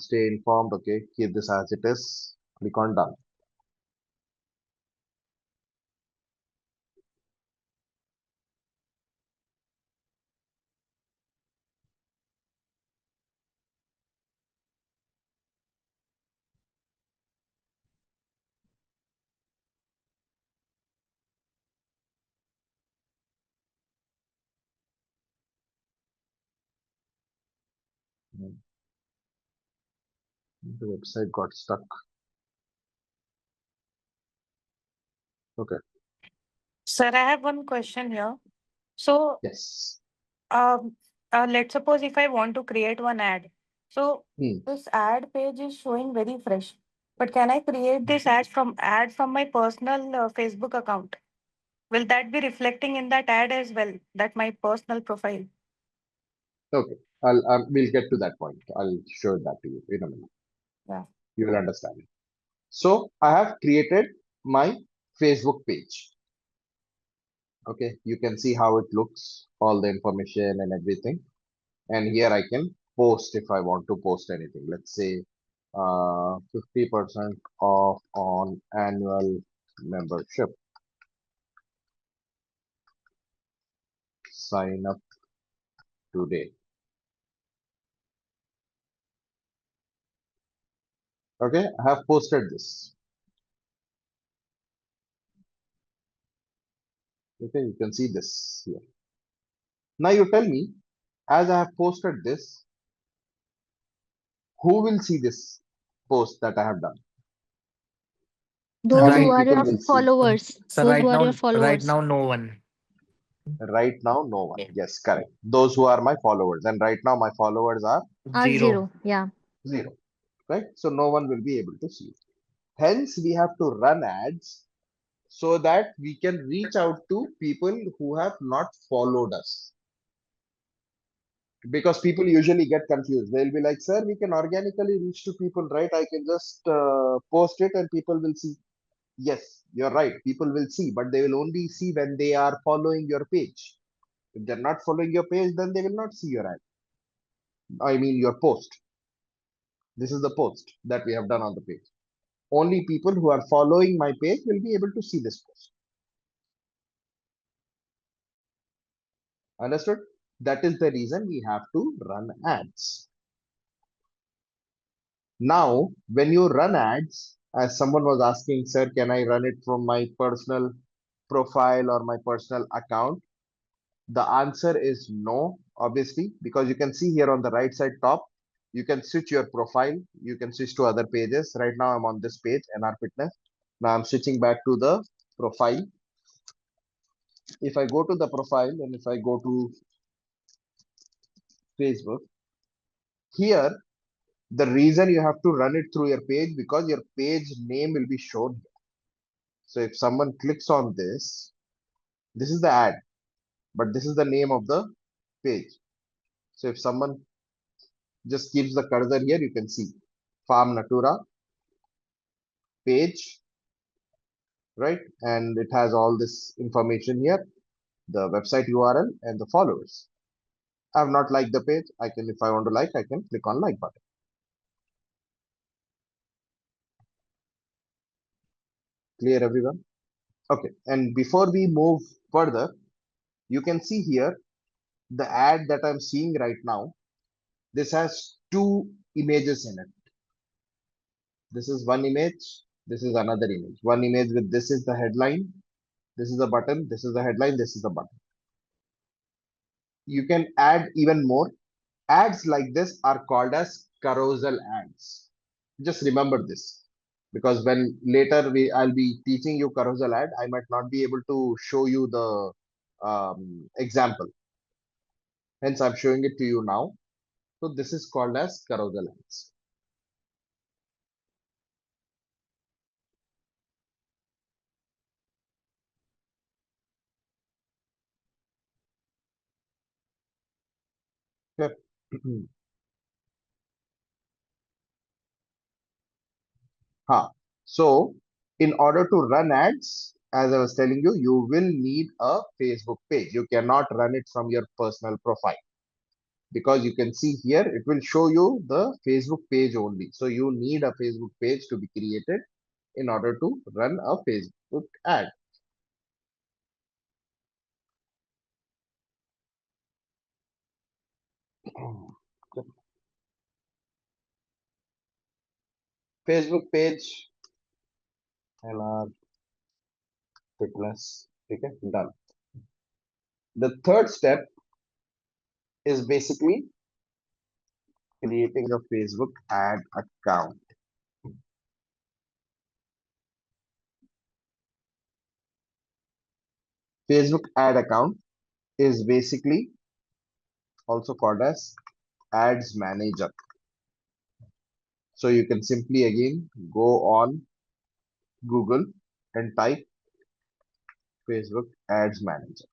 B: stay informed. Okay, keep this as it is. Click on done. The website got stuck. Okay.
N: Sir, I have one question here. So,
B: Yes.
N: let's suppose if I want to create one ad. So,
B: Hmm.
N: this ad page is showing very fresh. But can I create this ad from my personal Facebook account? Will that be reflecting in that ad as well? That my personal profile?
B: Okay. We'll get to that point. I'll show that to you in a minute.
N: Yeah.
B: You will understand it. So I have created my Facebook page. Okay. You can see how it looks, all the information and everything. And here I can post if I want to post anything. Let's say 50% off on annual membership. Sign up today. Okay, I have posted this. Okay, you can see this here. Now you tell me, as I have posted this, who will see this post that I have done? How
C: Those who
B: many
I: Right.
C: are
B: people
C: your
B: will see?
C: followers.
I: So
C: Those who
I: right
C: are your
I: now,
C: followers.
I: no one.
B: Right now, no one.
I: Yeah.
B: Yes, correct. Those who are my followers. And right now, my followers are
C: Are
I: Zero.
C: zero. Yeah.
B: 0. Right? So no one will be able to see it. Hence, we have to run ads so that we can reach out to people who have not followed us. Because people usually get confused. They'll be like, sir, we can organically reach to people, right? I can just post it and people will see. Yes, you're right. People will see, but they will only see when they are following your page. If they're not following your page, then they will not see your ad. I mean, your post. This is the post that we have done on the page. Only people who are following my page will be able to see this post. Understood? That is the reason we have to run ads. Now, when you run ads, as someone was asking, sir, can I run it from my personal profile or my personal account? The answer is no, obviously, because you can see here on the right side top, you can switch your profile. You can switch to other pages. Right now, I'm on this page, NR Fitness. Now I'm switching back to the profile. If I go to the profile and if I go to Facebook, here, the reason you have to run it through your page because your page name will be shown here. So if someone clicks on this is the ad, but this is the name of the page. So if someone just keeps the cursor here, you can see Farm Natura page, right? And it has all this information here, the website URL and the followers. I have not liked the page. I can, if I want to like, I can click on like button. Clear, everyone? Okay. And before we move further, you can see here the ad that I'm seeing right now. This has two images in it. This is one image. This is another image. One image with this is the headline. This is the button. This is the headline. This is the button. You can add even more. Ads like this are called as carousel ads. Just remember this because when later I'll be teaching you carousel ad, I might not be able to show you the example. Hence, I'm showing it to you now. So this is called as carousel ads. Okay. So in order to run ads, as I was telling you, you will need a Facebook page. You cannot run it from your personal profile because you can see here, it will show you the Facebook page only. So you need a Facebook page to be created in order to run a Facebook ad. Facebook page, LR fitness. Okay, done. The third step is basically creating a Facebook ad account. Facebook ad account is basically also called as ads manager. So you can simply again go on Google and type Facebook ads manager.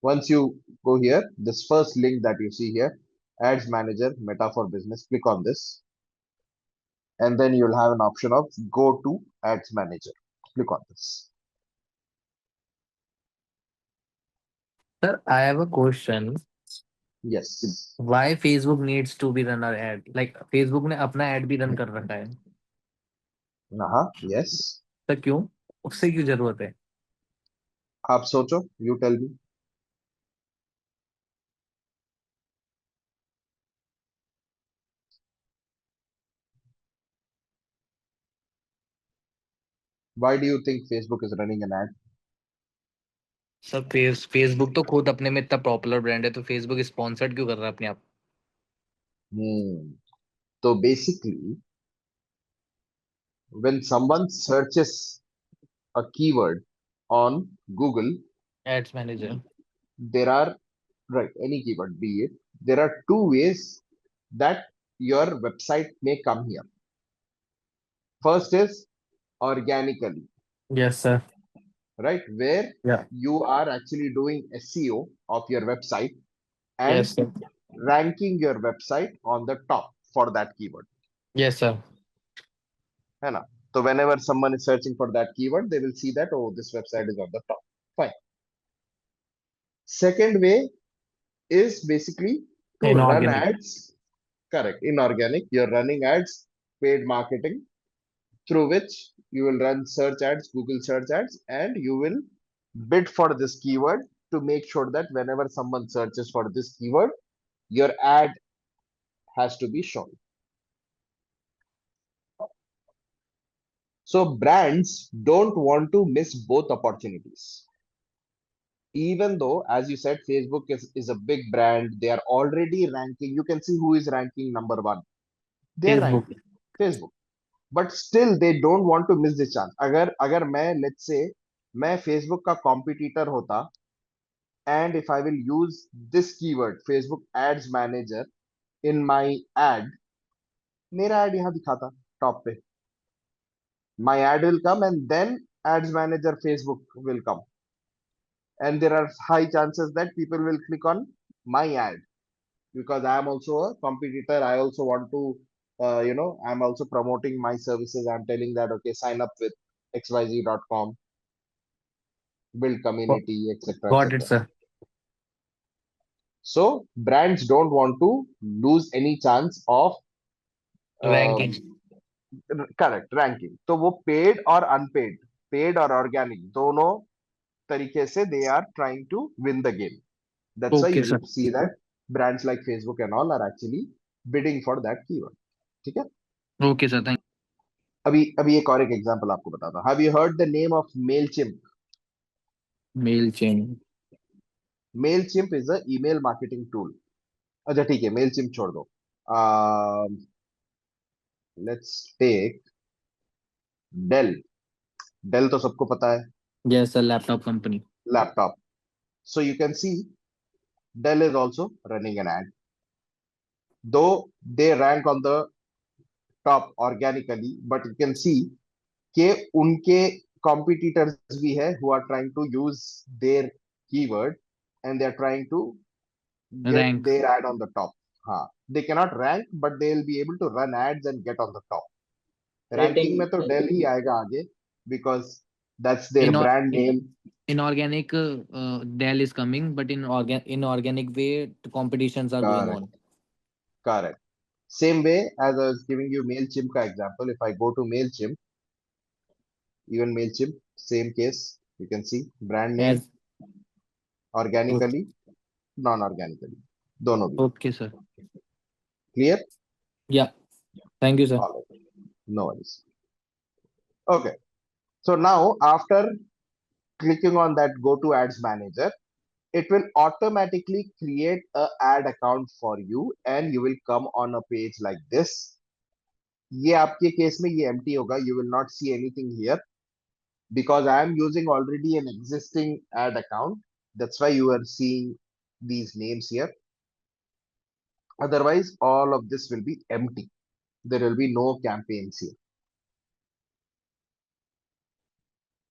B: Once you go here, this first link that you see here, ads manager meta for business, click on this, and then you'll have an option of go to ads manager. Click on this.
I: Sir, I have a question.
B: Yes.
I: Why Facebook needs to be run our ad? Like Facebook ने अपना ad भी run कर रखा है.
B: Yes.
I: तो क्यों? उससे क्यों जरूरत है?
B: आप सोचो, you tell me. Why do you think Facebook is running an ad?
I: Sir Facebook तो खुद अपने में इतना पॉपुलर ब्रांड है तो फेसबुक स्पॉन्सर्ड क्यों कर रहा है अपने आप?
B: So basically, when someone searches a keyword on Google,
I: Ads manager.
B: there are, right, any keyword be it, there are two ways that your website may come here. First is organically,
I: Yes, sir.
B: right, where
I: Yeah.
B: you are actually doing SEO of your website and
I: Yes, sir.
B: ranking your website on the top for that keyword.
I: Yes, sir.
B: है ना? So whenever someone is searching for that keyword, they will see that, oh, this website is on the top. Fine. Second way is basically to run
I: Inorganic.
B: ads. Correct. Inorganic. You're running ads, paid marketing, through which you will run search ads, Google search ads, and you will bid for this keyword to make sure that whenever someone searches for this keyword, your ad has to be shown. So brands don't want to miss both opportunities. Even though, as you said, Facebook is a big brand, they are already ranking. You can see who is ranking number one. They are
I: Facebook.
B: ranking Facebook. But still they don't want to miss this chance. अगर मैं let's say मैं Facebook का competitor होता and if I will use this keyword Facebook Ads Manager in my ad, मेरा ad यहाँ दिखाता top पे. My ad will come and then Ads Manager Facebook will come. And there are high chances that people will click on my ad because I am also a competitor. I also want to, I'm also promoting my services. I'm telling that, okay, sign up with xyz.com, build community, etc.
I: Got it,
B: etc.
I: sir.
B: So brands don't want to lose any chance of
I: Ranking.
B: correct ranking. तो वो paid और unpaid, paid और organic दोनों तरीके से they are trying to win the game. That's why
I: Okay,
B: you
I: sir.
B: see that brands like Facebook and all are actually bidding for that keyword. ठीक है?
I: Okay, sir. Thank
B: अभी एक और एक एग्जांपल आपको बताता हूँ. Have you heard the name of Mailchimp?
I: Mailchimp.
B: Mailchimp is a email marketing tool. अच्छा ठीक है, Mailchimp छोड़ दो. Let's take Dell. Dell तो सबको पता है.
I: Yes, a laptop company.
B: Laptop. So you can see Dell is also running an ad. Though they rank on the top organically, but you can see कि उनके competitors भी है who are trying to use their keyword and they are trying to get
I: Rank.
B: their ad on the top. हाँ, they cannot rank, but they will be able to run ads and get on the top. Ranking में तो Dell ही आएगा आगे because that's their brand name.
I: Inorganic Dell is coming, but in inorganic way, the competitions are going on.
B: Correct. Same way as I was giving you Mailchimp का example. If I go to Mailchimp, even Mailchimp, same case. You can see brand name, organically, non-organically. दोनों भी.
I: Okay, sir.
B: Clear?
I: Yeah. Thank you, sir.
B: All right. No worries. Okay. So now after clicking on that go to ads manager, it will automatically create a ad account for you and you will come on a page like this ये आपके case में ये empty होगा. You will not see anything here because I am using already an existing ad account. That's why you are seeing these names here. Otherwise, all of this will be empty. There will be no campaigns here.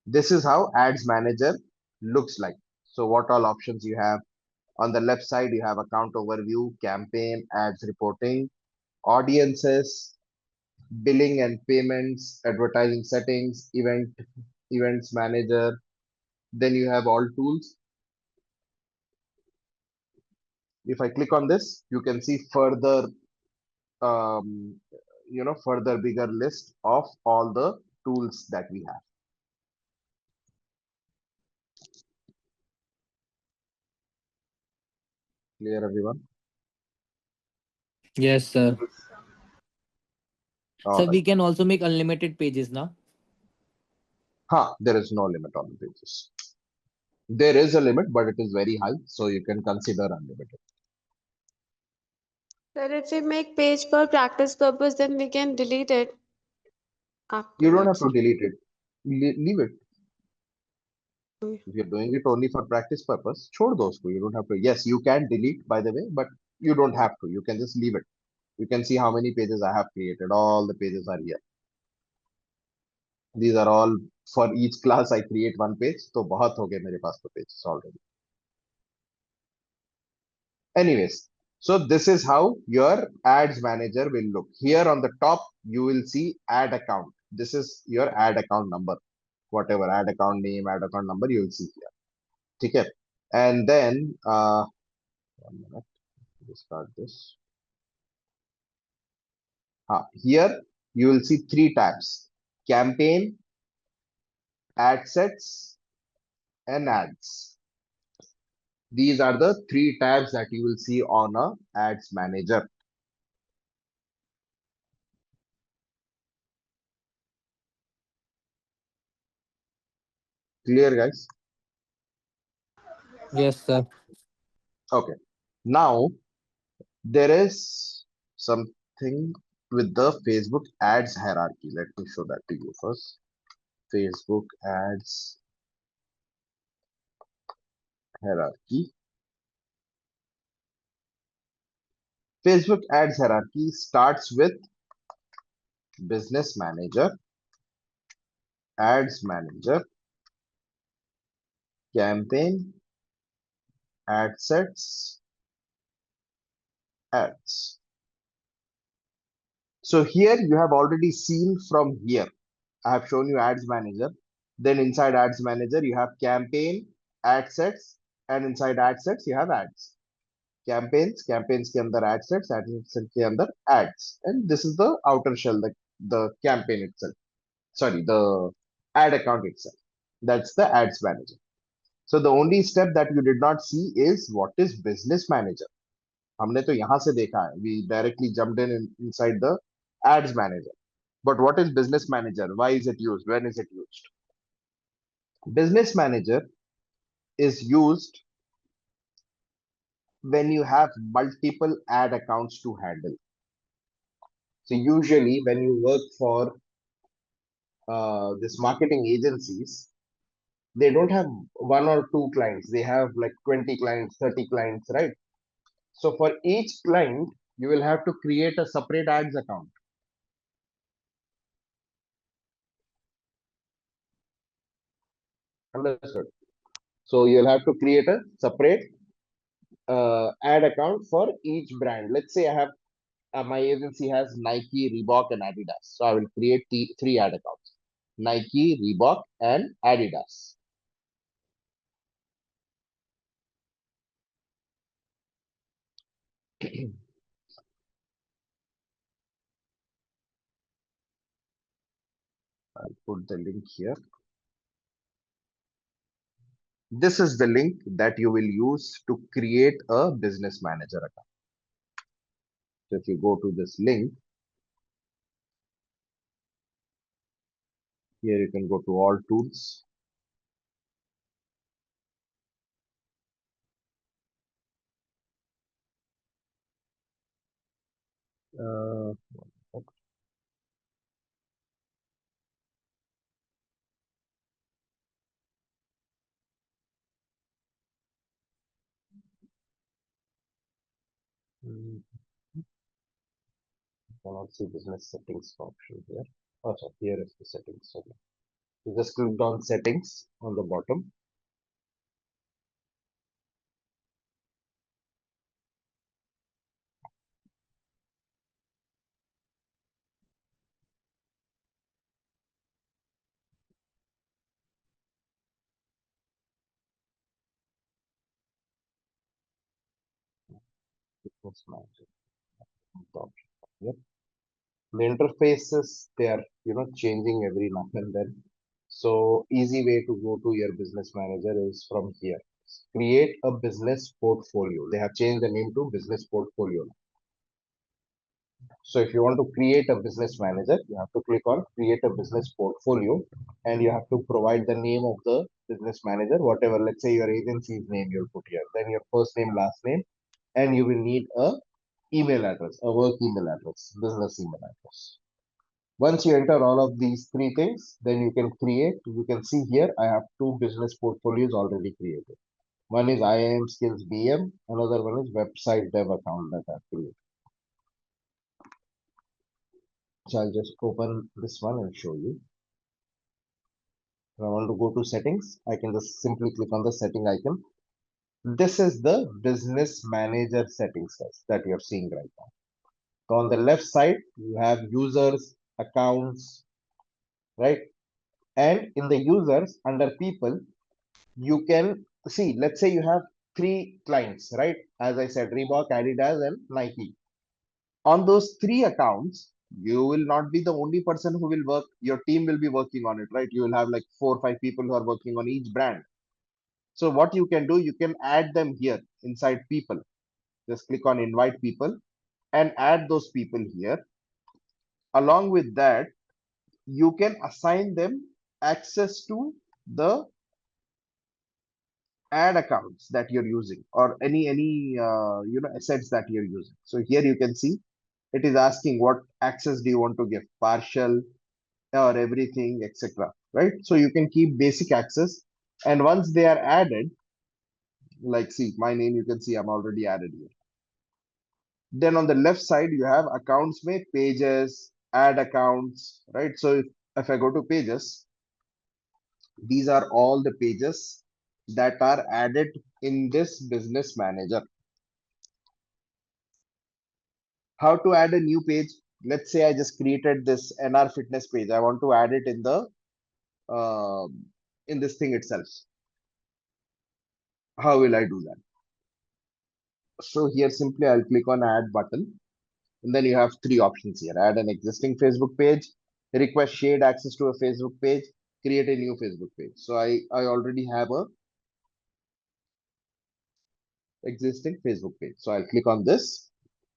B: This is how Ads Manager looks like. So what all options you have? On the left side, you have account overview, campaign, ads reporting, audiences, billing and payments, advertising settings, events manager. Then you have all tools. If I click on this, you can see further, um, further bigger list of all the tools that we have. Clear, everyone?
I: Yes, sir.
B: All
I: So
B: right.
I: we can also make unlimited pages now.
B: There is no limit on the pages. There is a limit, but it is very high, so you can consider unlimited.
K: Sir, if we make page for practice purpose, then we can delete it
B: You don't have
K: afterwards.
B: to delete it. Leave it.
K: Okay.
B: If you're doing it only for practice purpose, छोड़ दो उसको. You don't have to. Yes, you can delete, by the way, but you don't have to. You can just leave it. You can see how many pages I have created. All the pages are here. These are all for each class. I create one page. तो बहुत हो गए मेरे पास तो pages already. Anyways, so this is how your ads manager will look. Here on the top, you will see ad account. This is your ad account number. Whatever ad account name, ad account number, you will see here. Okay. And then, 1 minute. Let's start this. Here you will see 3 tabs: campaign, ad sets, and ads. These are the 3 tabs that you will see on a ads manager. Clear, guys?
I: Yes, sir.
B: Okay. Now there is something with the Facebook ads hierarchy. Let me show that to you first. Facebook ads hierarchy. Facebook ads hierarchy starts with business manager, ads manager, campaign, ad sets, ads. So here you have already seen from here. I have shown you ads manager. Then inside ads manager, you have campaign, ad sets, and inside ad sets, you have ads. Campaigns के अंदर ad sets, ad sets के अंदर ads. And this is the outer shell, the campaign itself. Sorry, the ad account itself. That's the ads manager. So the only step that you did not see is what is business manager. हमने तो यहाँ से देखा है. We directly jumped inside the ads manager. But what is business manager? Why is it used? When is it used? Business manager is used when you have multiple ad accounts to handle. So usually when you work for this marketing agencies, they don't have 1 or 2 clients. They have like 20 clients, 30 clients, right? So for each client, you will have to create a separate ads account. Understood? So you'll have to create a separate ad account for each brand. Let's say I have my agency has Nike, Reebok, and Adidas. So I will create 3 ad accounts: Nike, Reebok, and Adidas. I'll put the link here. This is the link that you will use to create a business manager account. So if you go to this link, here you can go to all tools. Cannot see business settings option here. Oh, sorry, here is the settings. Okay. You just clicked on settings on the bottom. Business manager. Top. Yep. The interfaces, they are changing every now and then. So easy way to go to your business manager is from here. Create a business portfolio. They have changed the name to business portfolio. So if you want to create a business manager, you have to click on create a business portfolio, and you have to provide the name of the business manager, whatever, let's say your agency's name you'll put here, then your first name, last name, and you will need a email address, a work email address, business email address. Once you enter all of these three things, then you can create, you can see here, I have two business portfolios already created. One is IIM Skills BM, another one is website dev account that I've created. So I'll just open this one and show you. If I want to go to settings, I can just simply click on the setting icon. This is the business manager settings guys, that you're seeing right now. So on the left side, you have users, accounts, right? And in the users under people, you can see, let's say you have three clients, right? As I said, Reebok, Adidas, and Nike. On those three accounts, you will not be the only person who will work. Your team will be working on it, right? You will have like 4 or 5 people who are working on each brand. So what you can do, you can add them here inside people. Just click on invite people and add those people here. Along with that, you can assign them access to the ad accounts that you're using, or any assets that you're using. So here you can see it is asking what access do you want to give, partial or everything, etc. Right? So you can keep basic access, and once they are added, like see my name, you can see I'm already added here. Then on the left side you have accounts में pages, ad accounts, right? So if I go to pages, these are all the pages that are added in this business manager. How to add a new page? Let's say I just created this NR fitness page. I want to add it in the in this thing itself. How will I do that? So here simply I'll click on add button, and then you have three options here: add an existing Facebook page, request shared access to a Facebook page, create a new Facebook page. So I already have a existing Facebook page. So I'll click on this,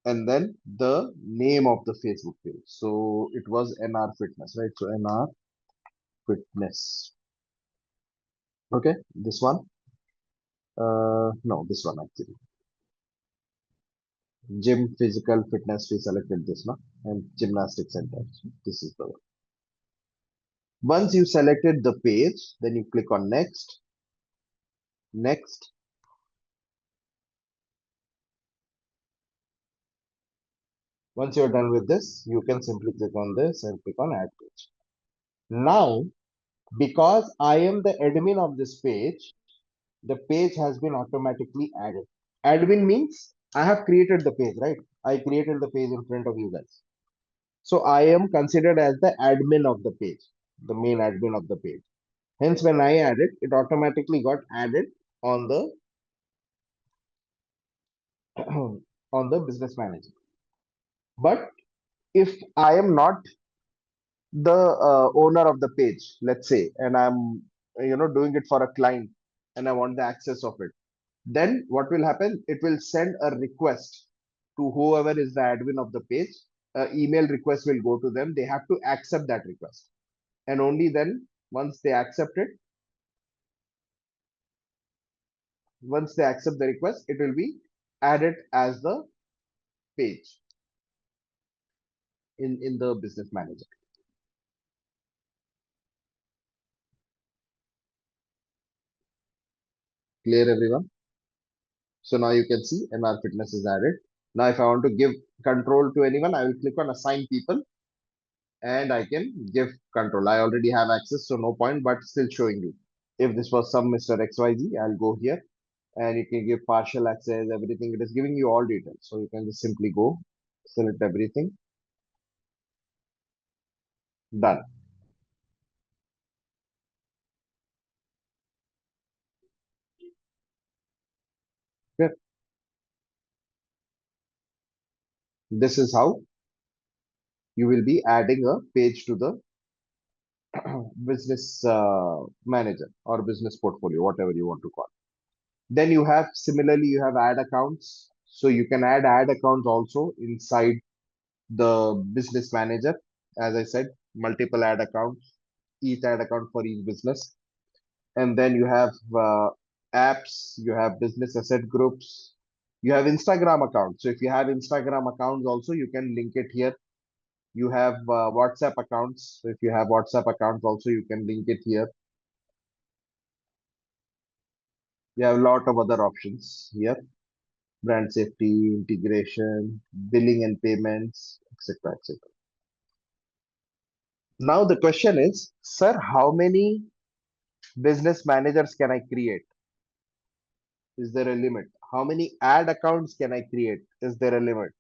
B: and then the name of the Facebook page. So it was NR Fitness, right? So NR Fitness. Okay, this one. No, this one actually. Gym physical fitness. We selected this now, and gymnastic center. So this is the one. Once you selected the page, then you click on next. Next. Once you're done with this, you can simply click on this and click on add page. Now, because I am the admin of this page, the page has been automatically added. Admin means I have created the page, right? I created the page in front of you guys. So I am considered as the admin of the page, the main admin of the page. Hence, when I add it, it automatically got added on the on the business manager. But if I am not the owner of the page, let's say, and I'm doing it for a client, and I want the access of it, then what will happen? It will send a request to whoever is the admin of the page. Email request will go to them. They have to accept that request, and only then, once they accept it, once they accept the request, it will be added as the page in the business manager. Clear, everyone? So now you can see NR Fitness is added. Now, if I want to give control to anyone, I will click on assign people and I can give control. I already have access, so no point, but still showing you. If this was some Mr. XYZ, I'll go here and you can give partial access, everything. It is giving you all details. So you can just simply go, select everything, done. Okay. This is how you will be adding a page to the business manager or business portfolio, whatever you want to call it. Then you have similarly, you have ad accounts. So you can add ad accounts also inside the business manager. As I said, multiple ad accounts, each ad account for each business. And then you have apps, you have business asset groups, you have Instagram accounts. So if you have Instagram accounts also, you can link it here. You have WhatsApp accounts. So if you have WhatsApp accounts also, you can link it here. You have a lot of other options here. Brand safety, integration, billing and payments, etc. etc. Now the question is, sir, how many business managers can I create? Is there a limit? How many ad accounts can I create? Is there a limit?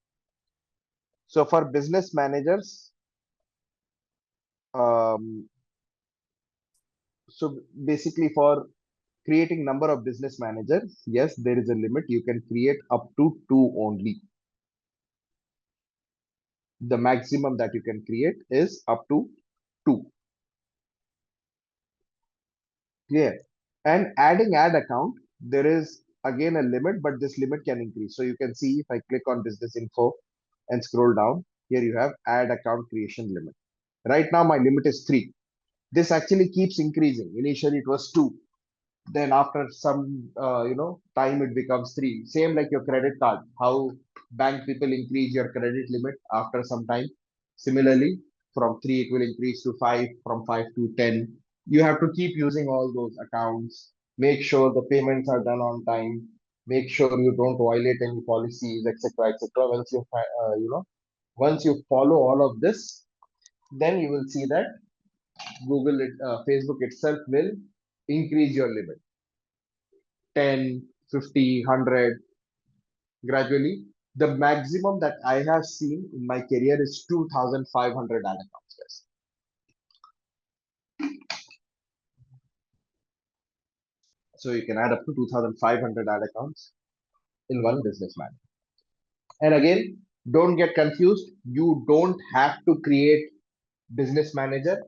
B: So for business managers, um, so basically for creating number of business managers, yes, there is a limit. You can create up to 2 only. The maximum that you can create is up to 2. Clear? And adding ad account, there is again a limit, but this limit can increase. So you can see if I click on business info and scroll down, here you have add account creation limit. Right now my limit is 3. This actually keeps increasing. Initially it was 2. Then after some time it becomes 3. Same like your credit card, how bank people increase your credit limit after some time. Similarly, from 3 it will increase to 5, from 5 to 10. You have to keep using all those accounts. Make sure the payments are done on time. Make sure you don't violate any policies, etc., etc. Once you follow all of this, then you will see that Facebook itself will increase your limit 10, 50, 100 gradually. The maximum that I have seen in my career is 2,500 ad accounts, guys. So you can add up to 2,500 ad accounts in one business manager. And again, don't get confused. You don't have to create business manager.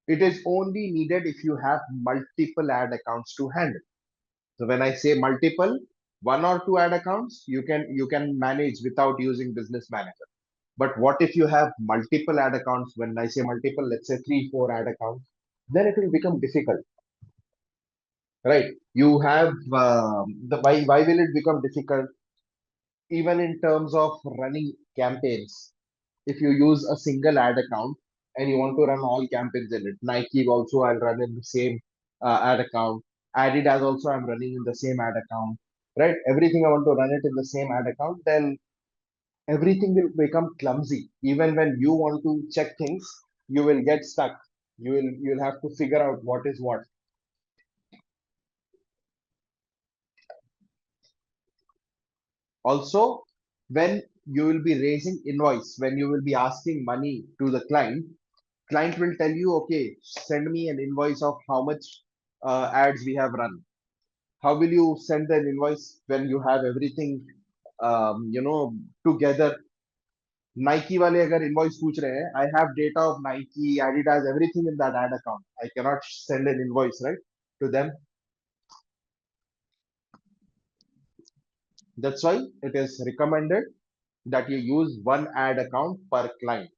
B: It is only needed if you have multiple ad accounts to handle. So when I say multiple, 1 or 2 ad accounts, you can manage without using business manager. But what if you have multiple ad accounts? When I say multiple, let's say 3, 4 ad accounts, then it will become difficult, right? You have the why will it become difficult? Even in terms of running campaigns, if you use a single ad account and you want to run all campaigns in it, Nike also I'll run in the same ad account. Adidas also I'm running in the same ad account, right? Everything I want to run it in the same ad account, then everything will become clumsy. Even when you want to check things, you will get stuck. You'll have to figure out what is what. Also, when you will be raising invoice, when you will be asking money to the client will tell you, okay, send me an invoice of how much ads we have run. How will you send an invoice when you have everything together? Nike वाले अगर invoice पूछ रहे हैं, I have data of Nike, Adidas, everything in that ad account. I cannot send an invoice, right, to them. That's why it is recommended that you use one ad account per client.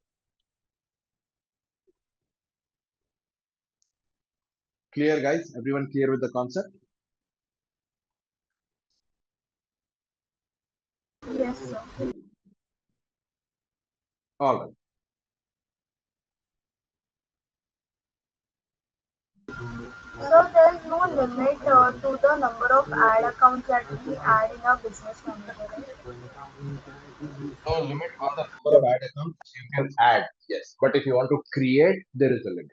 B: Clear, guys? Everyone clear with the concept?
G: Yes, sir.
B: All right.
G: So there is no limit to the number of ad accounts that we add in a business manager, right?
B: No limit on the number of ad accounts you can add. Yes, but if you want to create, there is a limit.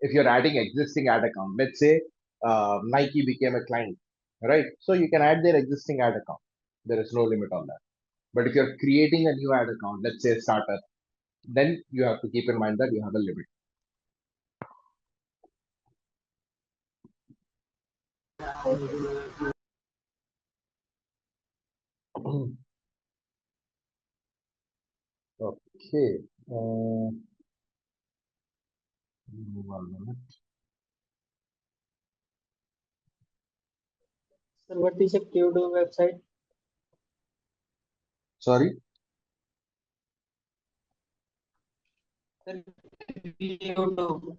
B: If you're adding existing ad account, let's say Nike became a client, right? So you can add their existing ad account. There is no limit on that. But if you're creating a new ad account, let's say a startup, then you have to keep in mind that you have a limit. Okay. 1 minute.
L: Sir, what is a Qdo website?
B: Sorry.
L: Sir, Qdo.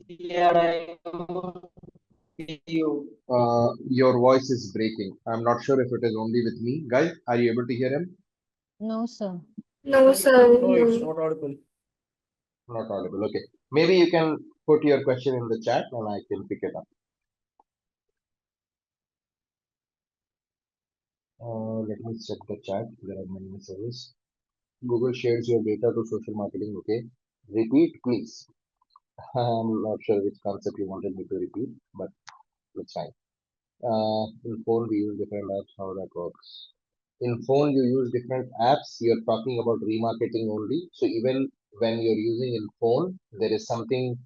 L: CRIO.
B: Your voice is breaking. I'm not sure if it is only with me. Guys, are you able to hear him?
C: No, sir.
E: No, sir.
D: No, it's
E: No.
D: not audible.
B: Not audible. Okay. Maybe you can put your question in the chat and I can pick it up. Let me check the chat. There are many messages. Google shares your data to social marketing. Okay. Repeat, please. I'm not sure which concept you wanted me to repeat, but it's fine. In phone, we use different apps. How that works? In phone, you use different apps. You're talking about remarketing only. So even when you're using in phone, there is something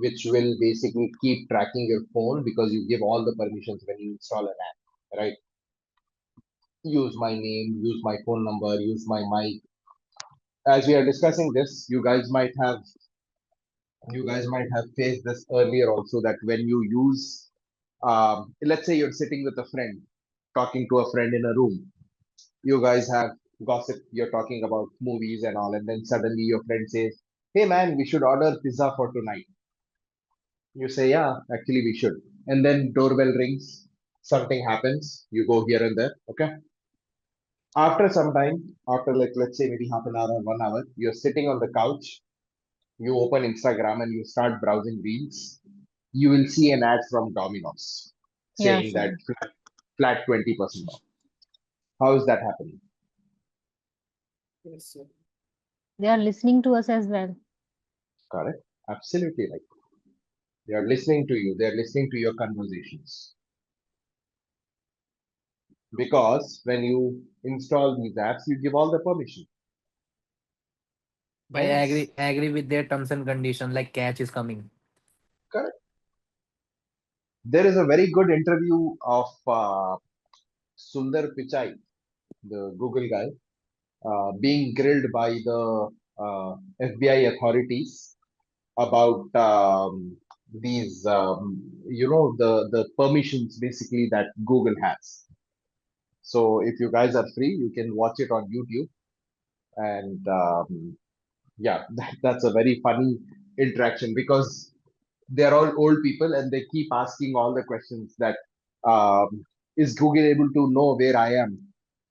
B: which will basically keep tracking your phone because you give all the permissions when you install an app, right? Use my name, use my phone number, use my mic. As we are discussing this, you guys might have faced this earlier also, that when you use let's say you're sitting with a friend, talking to a friend in a room, you guys have gossip, you're talking about movies and all, and then suddenly your friend says, hey man, we should order pizza for tonight. You say, yeah, actually we should. And then doorbell rings, something happens, you go here and there, okay? After some time, after like let's say maybe half an hour or 1 hour, you're sitting on the couch, you open Instagram and you start browsing reels, you will see an ad from Domino's
C: Yeah,
B: saying that
C: sure.
B: flat 20% off. How is that happening?
D: Yes, sir.
C: They are listening to us as well.
B: Correct. Absolutely right. They are listening to you. They are listening to your conversations. Because when you install these apps, you give all the permission.
I: I agree with their terms and conditions, like catch is coming.
B: Correct. There is a very good interview of Sundar Pichai, the Google guy, being grilled by the FBI authorities about these, the permissions basically that Google has. So if you guys are free, you can watch it on YouTube. And yeah, that's a very funny interaction because they're all old people and they keep asking all the questions that is Google able to know where I am?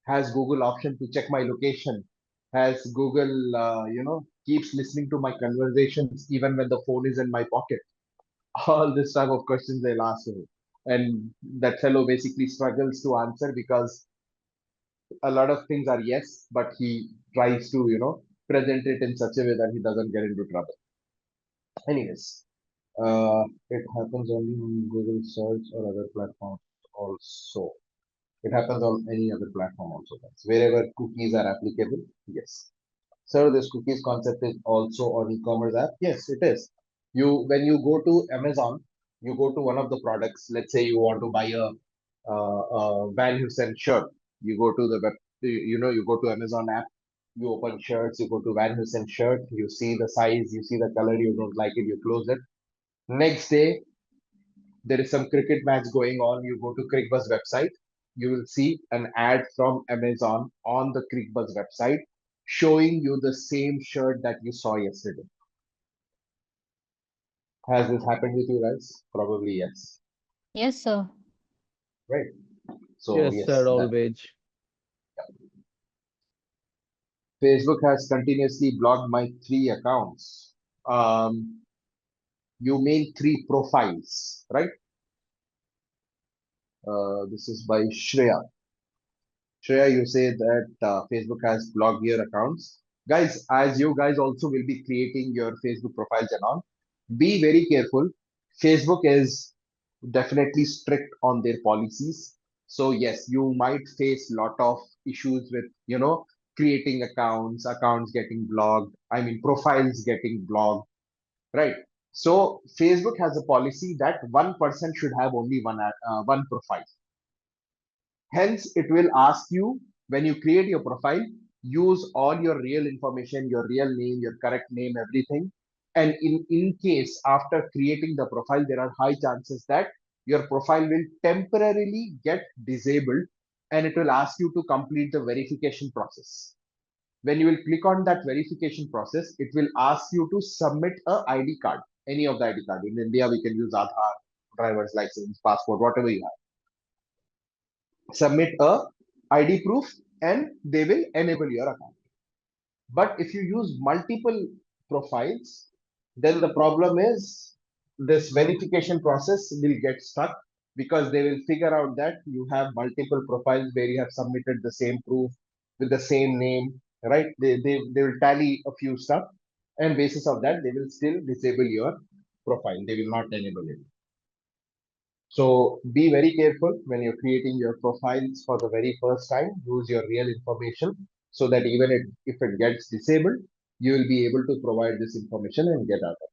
B: Has Google option to check my location? Has Google, keeps listening to my conversations even when the phone is in my pocket? All this type of questions they'll ask him. And that fellow basically struggles to answer because a lot of things are yes, but he tries to, present it in such a way that he doesn't get into trouble. Anyways, it happens only on Google search or other platforms also. It happens on any other platform also. Guys. Wherever cookies are applicable, yes. So this cookies concept is also on e-commerce app. Yes, it is. When you go to Amazon, you go to one of the products. Let's say you want to buy a Van Heusen shirt. You go to the web. You go to Amazon app. You open shirts. You go to Van Heusen shirt. You see the size. You see the color. You don't like it. You close it. Next day, there is some cricket match going on. You go to CrickBuzz website. You will see an ad from Amazon on the CrickBuzz website showing you the same shirt that you saw yesterday. Has this happened with you guys? Probably yes.
C: Yes, sir.
B: Right. So
H: Yes,
B: yes,
H: sir,
B: that
H: always.
B: Facebook has continuously blocked my 3 accounts. You mean 3 profiles, right? This is by Shreya. Shreya, you say that Facebook has blocked your accounts. Guys, as you guys also will be creating your Facebook profiles and all, be very careful. Facebook is definitely strict on their policies. So yes, you might face lot of issues with, creating accounts getting blocked. I mean, profiles getting blocked, right? So Facebook has a policy that one person should have only one profile. Hence, it will ask you when you create your profile, use all your real information, your real name, your correct name, everything. And in case after creating the profile, there are high chances that your profile will temporarily get disabled and it will ask you to complete the verification process. When you will click on that verification process, it will ask you to submit a ID card, any of the ID card. In India, we can use Aadhaar, driver's license, passport, whatever you have. Submit a ID proof and they will enable your account. But if you use multiple profiles, then the problem is this verification process will get stuck because they will figure out that you have multiple profiles where you have submitted the same proof with the same name, right? They will tally a few stuff and basis of that, they will still disable your profile. They will not enable it. So be very careful when you're creating your profiles for the very first time. Use your real information so that even if it gets disabled, you will be able to provide this information and get out of it.